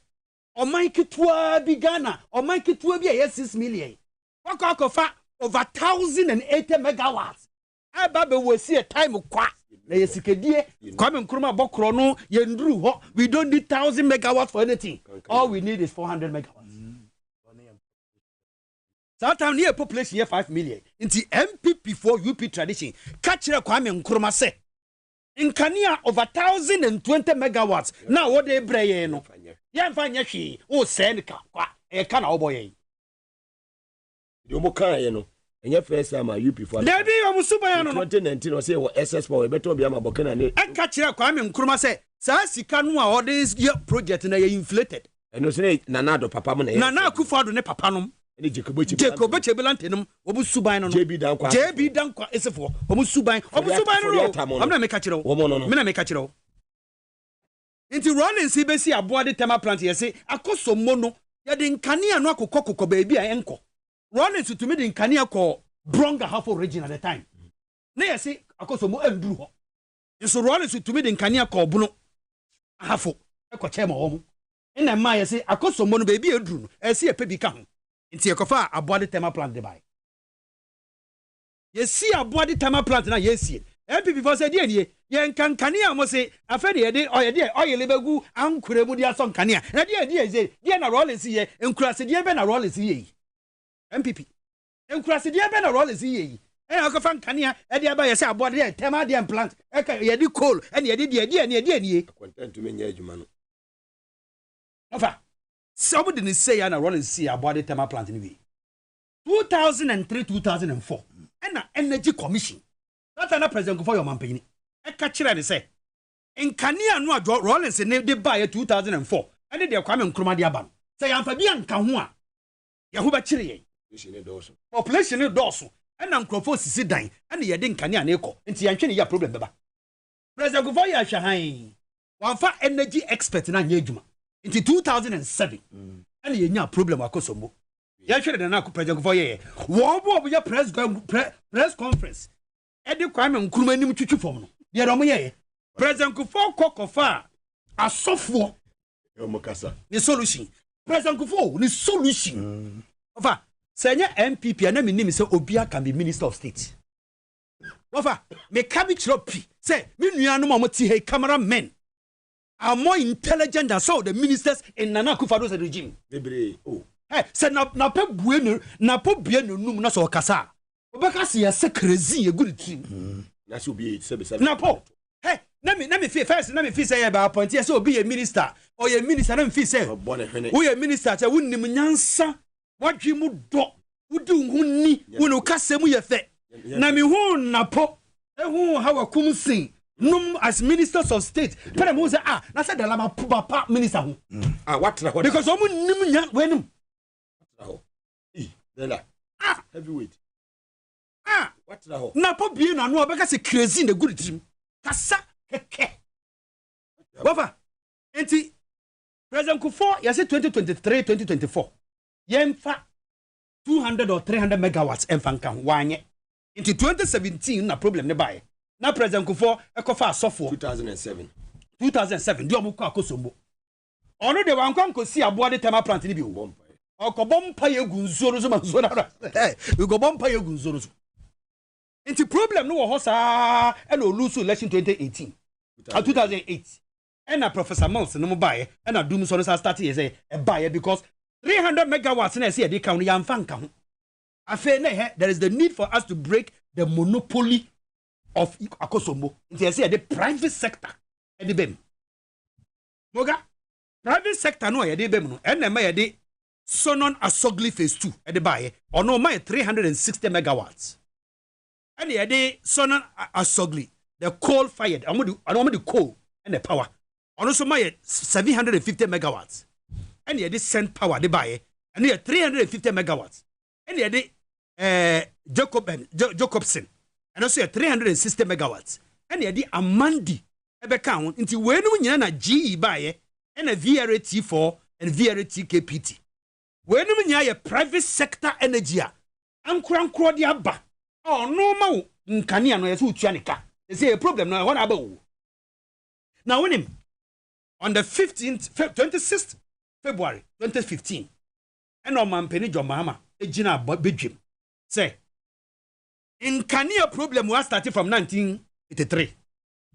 o man kitwa bi Ghana o man kitwa bi 6 million wakofa over 1080 megawatts aba be we see a time kwa na yesikedie Kwame Nkrumah bokro no ye nduru ho we don't need 1000 megawatts for anything all we need is 400 megawatts. That time near population here 5 million. Inti MPP for UP tradition. Kachira Kwame Nkrumah say. In Kania over 1020 megawatts. Now what they bray no. Yan fanya shi. O send ka kwa. E kana oboye. Yomo kan ye no. Enye first time UP for. Debi o musuba ya no. 2019 o say wo SS power beto bia ma bokana ne. E kachira Kwame Nkrumah say. Sa sika no a all this project na ye inflated. Eno say Nana do papa mo na. Nana Akufo-Addo ne papa no. Ni Jacob Chebelante no obu suban no JB Dankwa esefo obu suban no amna me ka kire wo me na me ka kire wo nti Rawlings be si aboade thermal plant yesi Akosombo no ye de nkane anu akokoko baabi a enko Rawlings to me de nkane akọ Bronga Hafo region at the time na yesi Akosombo enduru ho nso Rawlings to me de nkane akọ Bono Hafo ekọ chema wo mu ina ma yesi Akosombo no baabi eduru no esi epe bi ka ho nti ekofa aboade thermal plant de bai yesi aboade thermal plant na yesi MPP for say die nie ye nkankane a mo se afa de de oyele begu ankure mu de aso nkane a na die ze na Rawlings ye nkurase de be na Rawlings ye MPP nkurase de be na Rawlings ye e akofa nkane a de aba yesi aboade thermal de plant e ka ye de coal e ye de die nie content me nya adwuma no afa somebody didn't say na Rawlings see about the thermal plant in the 2003-2004 and the energy commission that's an president for your man e ka kire de say in Kania no Rawlings ne de buy 2004 and they Kwame Nkrumah de aba Say amphibian can one. Yahuba Chiri. Population is dorsal. And Uncle sit dying. And you didn't can echo. And see, I'm sure your problem. President Govoya Shahai. One far energy expert in Anjuma. Into 2007. And you know problem of Kosovo. Yasha than President Govoya. What your press conference? Eddie crime and Kumanim Chuchu form. Yeramoye. President Kufo Kokofa. A software. The solution. President Kufo, the solution. Ofa, senya MPP and name say Obia can be Minister of State. Ofa, me cabbage ropi. Say, me nuanu mamoti hey cameramen are more intelligent than some of the ministers in Nana Akufo-Addo's regime. Oh. Hey, say na pe buenu na po bienu num na so kasa. Obaka se yase crazy e good team. Na so be it na po. Hey, na me feel first na me feel say ba appoint yes obi a minister or a minister na me feel say. Who a minister say wunnim nyansa wadwe mu do wudi hunni wonu kasem ye fe. Na me hu na po ehu how akum sin num as ministers of state. Pere mo say na say the lama papa minister hu. What because omu nim nya wenum. Heavyweight. What the hell? Na po bien na no obeka se crazy in the good dream. Kasa keke. Wafa. Enti President Kufo ya say 2023-2024. Yemfa 200 or 300 megawatts emfanka wanye. Into 2017 na problem ne bae. Na President Kufo ekofa asofo 2007 di omuko akosombo. Ono de wankwa nkosi aboa de tema plant ni bi wo. Okobompa yegu nzoro zo manzo na. We go bompa yegu nzoro zo. Inti problem no wo sa e no lose election 2018 2008 and Professor Maase no bae and a doom so start here say e bae because 300 megawatts na say dey count yan fanka ho afa na there is the need for us to break the monopoly of Akosombo. Inti say the private sector e dey bem moga private sector no e dey bem no and na ma e dey Sonon Asogli phase 2 e dey bae ono ma 360 megawatts. And the day Sonan Asogli, the coal fired, I want the coal and the power. And also my 750 megawatts. And the day send power they buy, and the 350 megawatts. And the day Jacobson, and also 360 megawatts. And the day Amandi ebe count into when we na GE buy and a VRT4 and VRT KPT. When we a private sector energy, I'm crank di abba. Oh no ma nkania no yeso utua nika. They say a problem no what about. Now when him on the 26th February 2015 and on Mampeni John Mahama ejina bedwem say nkania problem was started from 1983.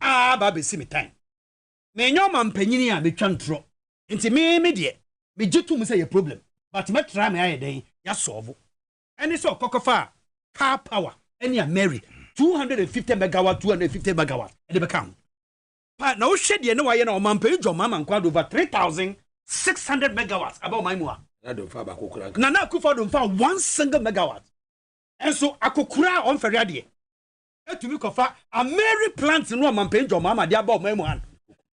Ba be see me time. Me nyo Mampeni a betwa ntro. Nti me de me gitum say a problem but me try me aye den ya solve. And it's all kokofa car power any Mary 250 megawatt 250 megawatt and they become but now shed you know why na Mampeni John Mahama nkwado over 3,600 megawatts about my moa na Akufo-Addo fa 1 single megawatt and so akokura on ferriade e to be kofa a Mary plant no Mampeni John Mahama dia about my moa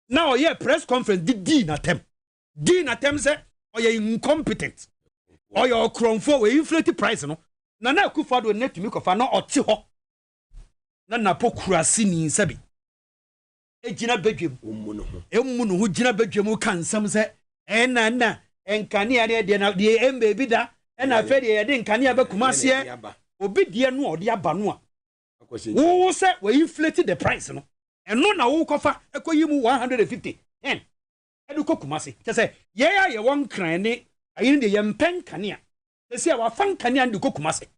now yeah press conference di na tem say or you incompetent or your kronfo we inflate price no na Akufo-Addo net to me kofa no oti ho na pokurasi ni sabi ejina bedwem emu no ho jina bedwem kan sam se na enkania de na de embebi da na fe de de nkania ba kumase obi de no ode aba no a wo se we inflate the price no eno na wo kofa ekoyimu 150 en edu kokumase te se ye won kran ni ayin de ye mpen kania te se wa fan kania ndu kokumase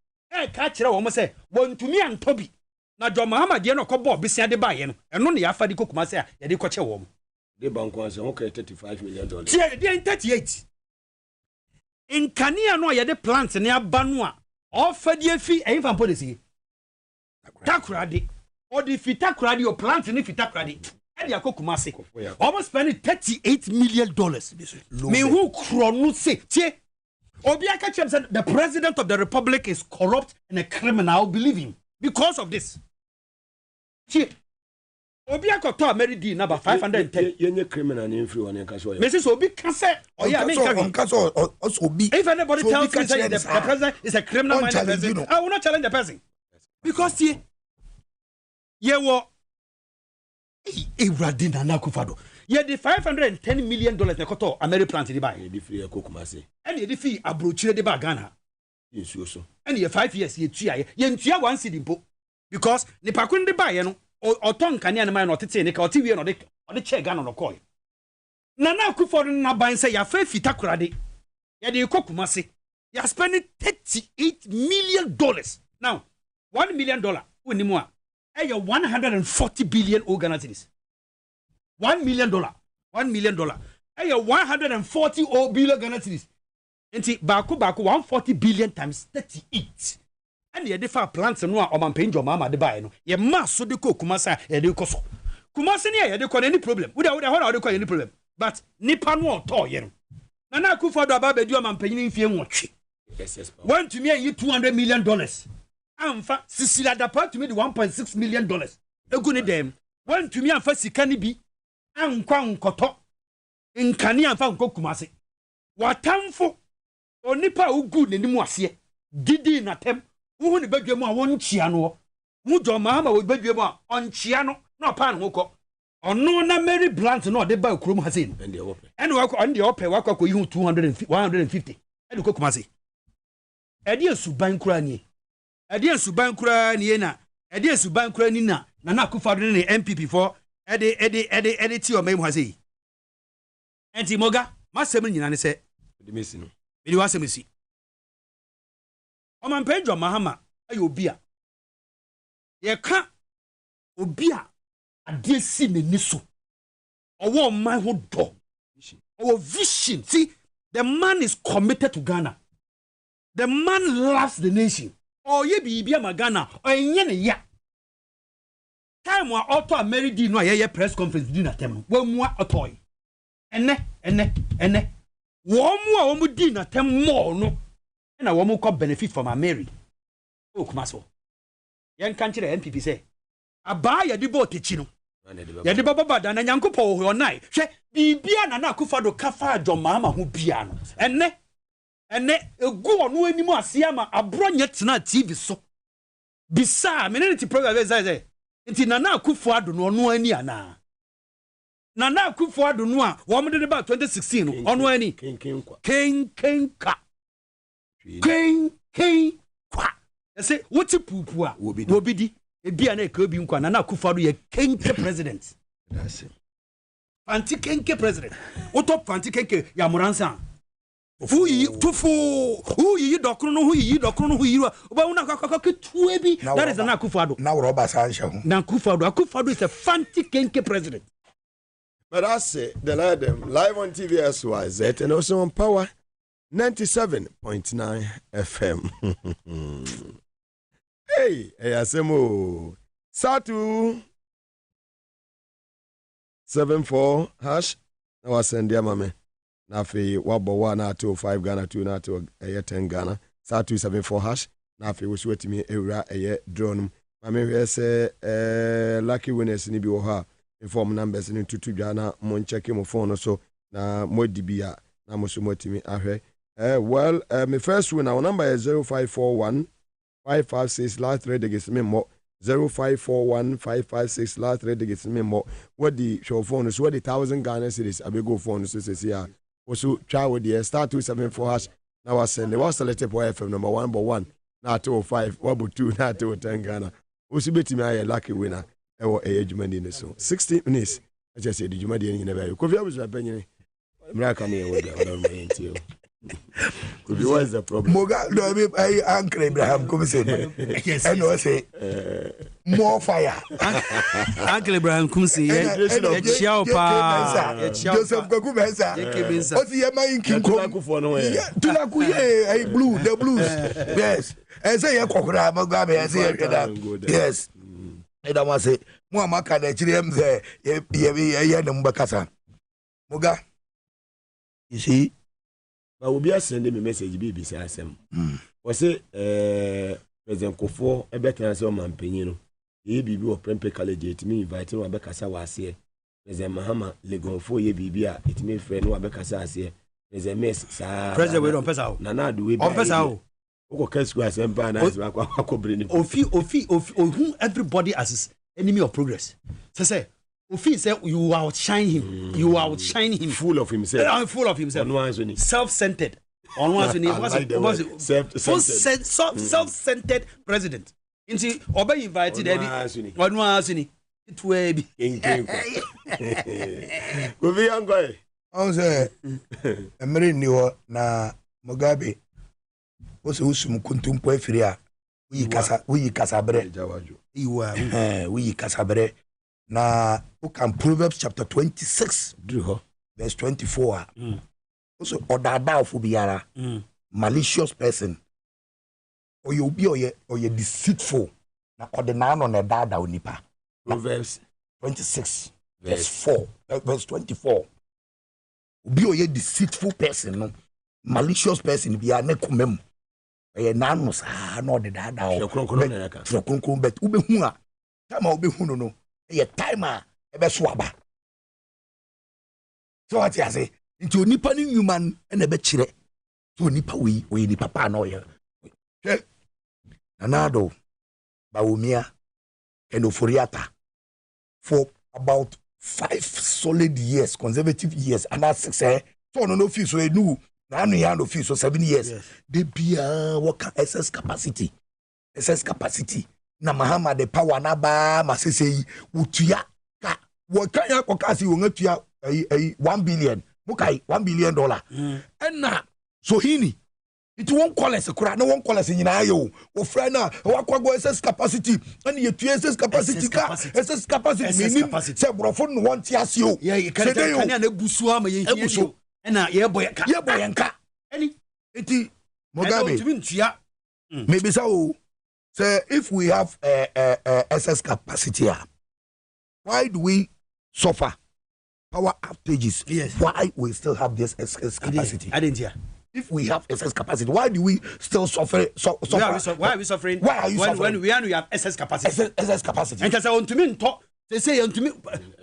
ka kire wo mo se wontumi antobi na John Mahama de no kobo bisia de baye no eno ne ya fa de kokumase a ye de koche wo mo de banko anse ho ka $35 million tie de 38 in kania no ye de plant ne aba no a ofa de fi enfam policy takrade or the fitakrade your plant ne fitakrade e de akokumase almost spend $38 million me who kronu say tie obi aka chem said the president of the republic is corrupt and a criminal. Believe him because of this. See, Obi akoto Mary D number 510. Yenye criminal in free one kaso. Mrs. Obi can say, oh yeah, me if anybody tells me that the president is a criminal minded person, I will not challenge the person. Because ye wo Iradina Nakufado. Ye the $510 million na koto American plant di buy. Ye free Kokumase. And ye fee abrochire de ba Ghana. So. And ye 5 years ye tua ye ntua 1 cedi mpo. Because ni pakun de buy no oton kania na man otete ne ka otiwie no de che Ghana no koy. Nana Akufo na ban say ya fa fita kurade. Ye de Kokumase. You are spending $38 million. Now, $1 million. Unimwa. Hey, 140 billion organizations. $1 million. $1 million. Hey, 140 billion organizations. Enti baku 140 billion times 38. And ye defa plants no a omampenjo mama de buy no. Ye maso de ko Kumasa ye de koso. Kumasa ni ye de ko any problem. Uda ho de ko any problem. But nipa no to ye no. Nana Akufo do aba bedu omampenyin mfie nwotwe. Went to me and you $200 million. Amfa Sisila Dapa to me the $1.6 million. Eguni dem. Went to me and first sikani bi. Ankwa nkoto. Nkani amfa nko Kumase. Watamfo. Onipa ugu ne nimu ase. Didi na tem. Uhu ni bedwe mu a wonchia no. Mujo mama wo bedwe mu a onchia no na pan ho ko. Ono na Mary Blunt no de ba kurom ha sei. And wako on the ope wako yi 150. Edi ko Kumase. Edi suban kura ni. Edi suban kura ni na. Edi suban kura ni na. Na Akufo ne MPP for edi ti o mem ha sei. Enti moga masem nyina ne se de mesi no. Bidi wasem si. O man pejo mahama ayo obi a. Ye ka obi a ade si ne ni so. Owo man ho do. Our vision. See, the man is committed to Ghana. The man loves the nation. Oh, ye be Ghana. Or yenye ya. Time wa auto Mary D no ye press conference di na tem. Wo mu atoy. Ene. Wo mu di na tem more no. Na wo mu ko benefit from Mary. O Kumaso. Yen kan kire MPP say. Aba ye di bo techi no. Ya di baba da na Nyankopɔ ho nai. Hwe bibia na Akufo do kafa adwomama ho bia no. Ene egu onu animu ase ama abro nye tena TV so. Bisa menene program say. Nti na Akufo ado no onu ani ana. Na Akufo ado no a wo mo de ba 2016 no onu ani. Kenka. Kwa. Say what pupu a wobidi. Ebia na ka obi nkwa na Akufo ado ye kenke president. That's it. Fanti kenke president. Otop fanti kenke ya muransa. Who yi dokro no who yi oba una kakakatu bi. That is na Akufo ado. Na wo ba san hye ho. Na Akufo ado is a fanti kenke president. But I say the live on TV SYZ and also on Power 97.9 FM. Hey, asemo. Satu 74 hash. Na wasend ya mame. Na fe wabo 1 to 5 Ghana 2 na to 10 Ghana. Satu 74 hash. Na fe wosu wetimi ewura drone. Mame we say lucky winners ni bi wo ha. Inform numbers ni tutu Ghana mon check mo phone so na modibia na mo so motimi ahwe. Well, my first winner, our number is 0541 556 last 3 digits me more 0541 556 last 3 digits me more. What the show phone is what the 1,000 Ghana cities I be go phone so say here. Also try with the star 274 hash. Now I send the was selected for FM number 1 now 205 2 now 210 Ghana. Also bet me a lucky winner. Ewo ejuma ni so 60 minutes. I just said the juma di ni never. Ko fi abusu apenyin. Mra ka me we da me enti o. What is the problem? Moga, no, I Uncle Abraham come say. Yes. I know say more fire. Uncle Abraham come say. Joseph Kwaku Mensa. What the am in King Tulaku ye blue the blues. Yes. I say Kokura Mugabe I say yes. I don't want to say mo amaka na chirem say ye na mbakasa. Moga. You see but we be sending me message be say asem. We say President Kofo e better say o man penyin no. ye bibi o Prempeh College etimi invite no abekasa wase President Mahama Legonfo ye bibi a etimi frɛ no abekasa ase President Maase sa President we don pesa o Nana do we on pesa o Oko Kesku asempa na aswa kwa breni ofi who everybody as his enemy of progress say Ofi say you outshine him. You outshine him. Full of himself. Full of himself. Self-centered. On one self-centered president. Inti Oba invited Eddie. One wasn't it way be. Go be young guy. On say Emery knew na Mugabe was usum kuntumpo efiria. We kasabre. We kasabre. Na book and Proverbs chapter 26 verse 24 also odada of biara malicious person or you be or you deceitful na ordinary on a dada onipa. Proverbs 26 verse 4 verse 24 be or you deceitful person no malicious person be a nekumem e nanos no the dada o bet ube hu a tama ube hu no a timer ebe swaba so what you say into nipa ni human and ebe chire so nipa we ni papa na oye nanado bawumia and oforiata for about 5 solid years conservative years and that's 6 so no fee so enu na anu ya no fee so 7 years they be work SS capacity na Mahama the power na ba masese utua ka wokan ya kokasi wongatua 1 billion mukai $1 billion na so hini it won't call us kura no won't call us nyina ayo wo fra na wakwago SS capacity and you SS capacity ka SS capacity meaning say brofo no want ase o kan na busu ama ye hie na ye boyenka any enti Mugabe maybe so say if we have SS capacity, why do we suffer power outages? Yes. Why we still have this SS capacity? I didn't hear. If we have SS capacity, why do we still suffer? Why are we suffering? Why are you suffering? When we have SS capacity? SS capacity. And because I want to mean talk. They say you to me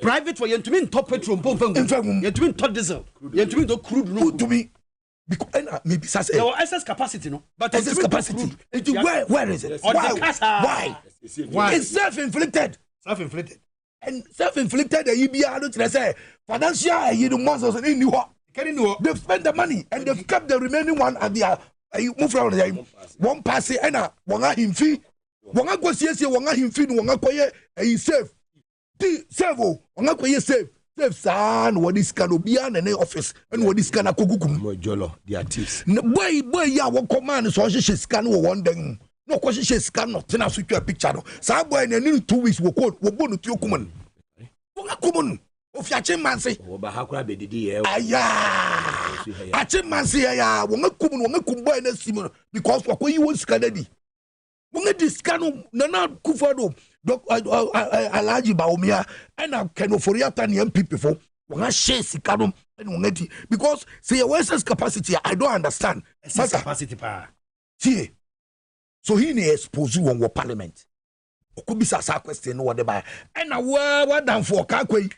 private for you to mean top petrol pump. You to mean top diesel. You to mean the crude. To me. Because maybe there was SS capacity, no? But SS capacity. Where is it? Why? It's self-inflicted. Self-inflicted. And self-inflicted, the don't say financial, you know, muscles and in they've spent the money and they've kept the remaining one at the move around the one pass and one him fee. One go see one him fee, one go save. Save, one go save. Son, what is can be an office and what is can a kukum jolo the artists boy ya what command so she scan one thing no question she scan not na switch a picture no sa boy in 2 weeks wo bonu to kuman kuman of ya chimanse wo ba hakura be didi e aya a chimanse ya wo kum boy na sim because what you want scan di wo ngadi scan na na kufado Alaji Baumia and I can offer you than MPP for one share Sikanum and one because see your SS capacity I don't understand SS capacity pa see so he ne expose you on what parliament could be sa question what by and I what done for Kakwe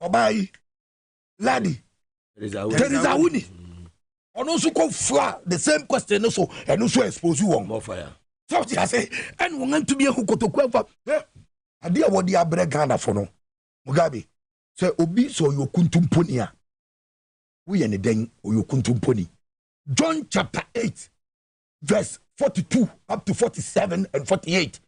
obai laddie there is a winnie on also come for the same question also and also expose you on more fire. So I say, and we want to be a hukoto. I dear what the Abre Ghana for no Mugabe. Say, Obi so you kuntumponia. We and the den or you kuntumponi. John chapter 8, verse 42 up to 47 and 48.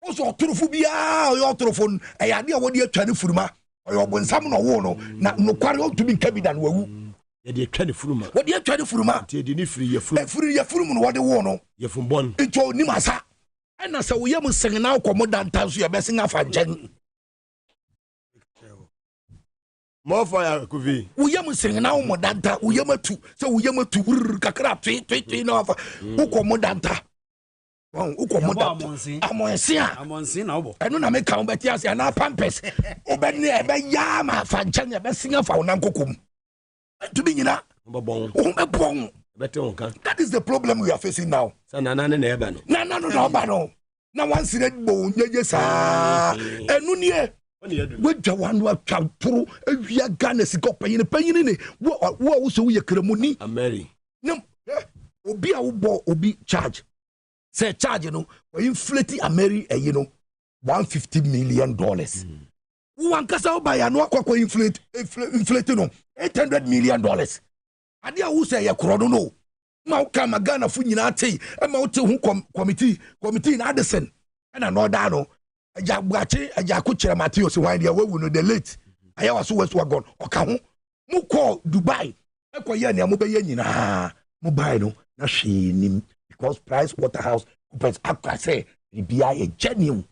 Also, Turuphobia or your telephone, I idea what you're trying to furma or your when someone or one no quarrel to be cabin and woo. You're trying to furma. What you're trying to furma? You didn't free your food. Free your food, what they want. You're from Bon. It's all Nimasa. And as we are saying now, come on, times we are messing up and Jen. More fire, Kuvi. We are saying now, Modanta, we are to, so we are to Kakra, 20 who come Modanta. Who come Modanta? I'm on sin now. I don't make count, but yes, and our pampers. Obey Yama, Fanchania, messing up our Nankokum. To be in a bong. That is the problem we are facing now. No. na once red bone ye sa enu nie wodwa wanu atwa toro awia Ghana sika panyin ne wo so ye kremoni Ameri nam obi a wo obi charge say charge no we inflate Ameri you know $150 million wan kasa wo ba ya no akwa inflate no $800 million ade a wo say ye kro no ma ka magana fu nyina tei e ma wo te hu committee na Addison na no da no aja ko kire Matthews wan dia we no the late aya waso west wagon oka ho mu call Dubai e ko ye ne mo be ye nyina mo buy no na hwe nim because Price Waterhouse Coopers akwa say bia ye genuine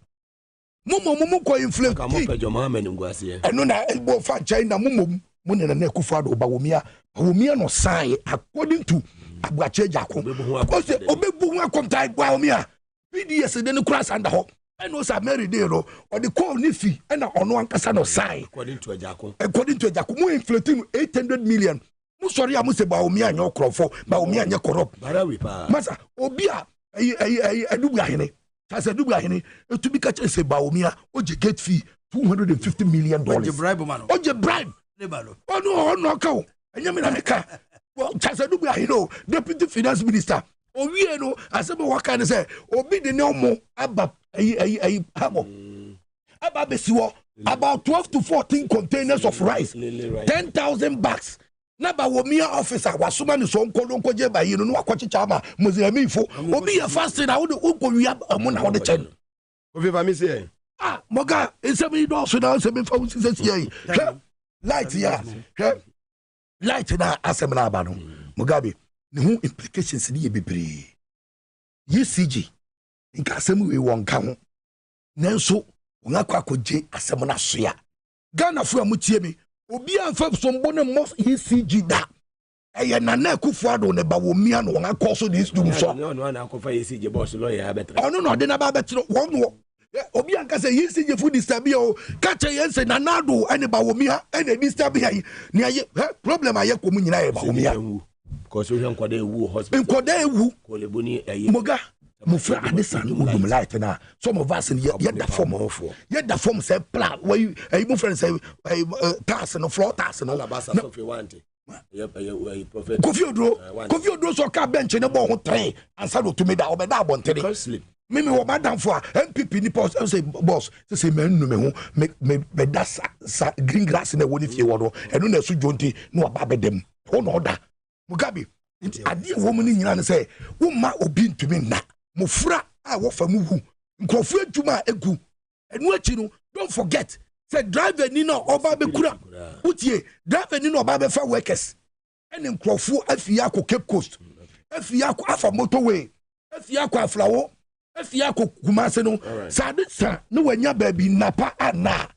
mo ko inflate ka mo pejo Mohammed ngwase eno na ebo fa China mo ne na kufa do ba womia no sign according to Abuache Jako obebu hu akontai gwa womia PDS de ne kura sanda ho eno sa Mary dey no or the call ni fi na ono ankasa no sign according to Jako mo inflating $800 million mo sorry am say ba womia nya okrofo ba womia nya corrupt barawi pa masa obi a adubu ahene tasa adubu ahene etu bi ka say ba womia oje gate fee $250 million oje bribe man oje bribe lebalo ono ka o enyame na meka tasa adubu ahene deputy finance minister owie no asebe waka ne say obi de ne omo aba habo aba besiwo about 12 to 14 containers of rice 10,000 bags na ba womia officer wasoma ne so nko je ba yi no akwachicha ma muzamifo obi ya fast na wo wia mo na wo de chen Kofi Maase moga esemi do so na esemi fa wo sisi yi light ya light na asem na aba no Mugabe ne hu implications ni ye bebre UCG nka asem we won ka ho nanso won akwakoje asem na so ya Ghana fu amutie mi obi anfa sombo ne mo UCG da eye na na Akufo-Addo ne ba wo mia no won akoso this dum so no na akofa UCG boss lawyer betre ono no de na ba betre won obi anka say UCG fu disturb o ka che yense na nado ene ba wo mia ene disturb yi ne aye problem aye ko mu nyina ye ba wo mia because we nkwada ewu hospital nkwada ewu ko leboni aye moga mo fra Addison mo dum light na some of us ye da form say plan why mo friend say tass no floor tass no alabasa so fe want prophet Kofi Odro so ka bench ne bo ho train ansa do to me da obeda abontere mimi wo madam for MPP ni post say boss say me no me ho me da green grass na woni fie wo no eno na su jonti no aba bedem ho no da Mugabe ade wo mu ni nyina ne say wo ma obi ntumi na mo fra a wo fa mu hu nkrofo adwuma egu enu achi no don't forget say driver ni no oba be kura utie driver ni no oba be fa workers ene nkrofo afia akọ Cape Coast afia akọ afa motorway afia akọ aflawo afia akọ Kumase no sa no wanya baby napa ana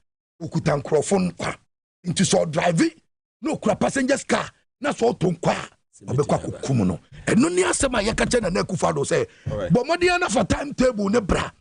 okuta nkrofo nkwa nti so drive no kura passengers car na so to nkwa obekwa kokum no eno ni asema ye ka che na Akufo-Addo say but modi na for timetable ne bra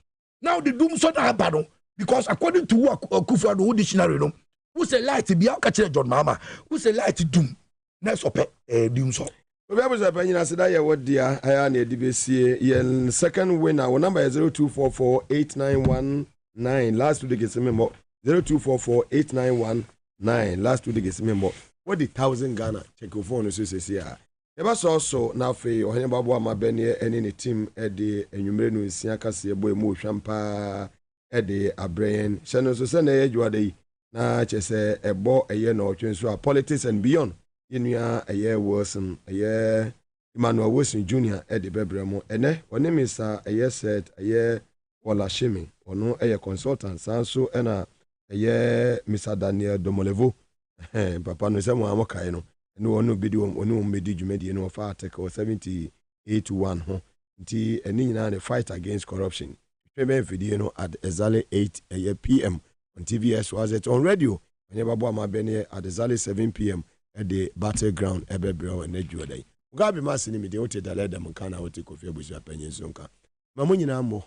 now the doom so na aba no because according to Akufo-Addo dictionary no who say light bia ka che John Mahama who say light doom na so pe doom so obi abuza pa nyina seda ye wodia aya na edibesie ye second winner our number is 02448919 last week is member 02448919 last week is member what the 1000 Ghana check your phone so say here eba so na fe ohene babo amabene ene ne team e de enwumere no nsia kase ebo emu hwampa e de abrain shano so se na ye dwade na chese ebo eye na otwenso politics and beyond yenua eye Wilson eye Emmanuel Wilson Jr. e de bebremo ene one misa eye set eye Olashimi ono eye consultant sanso ena eye Mr. Daniel Domolevo papa no se mo amokai no no ono bidi ono medi dwumedi no fa article 78:1 ho nti eni nyina the fight against corruption payment video no at exactly 8 p.m. on TVS was it on radio onye babo amabene at exactly 7 p.m. at the battleground ebebrel na juodai Mugabe Maase ni me de wote da leda mkana wote Kofi Abusu apanyen sonka mamu nyina mo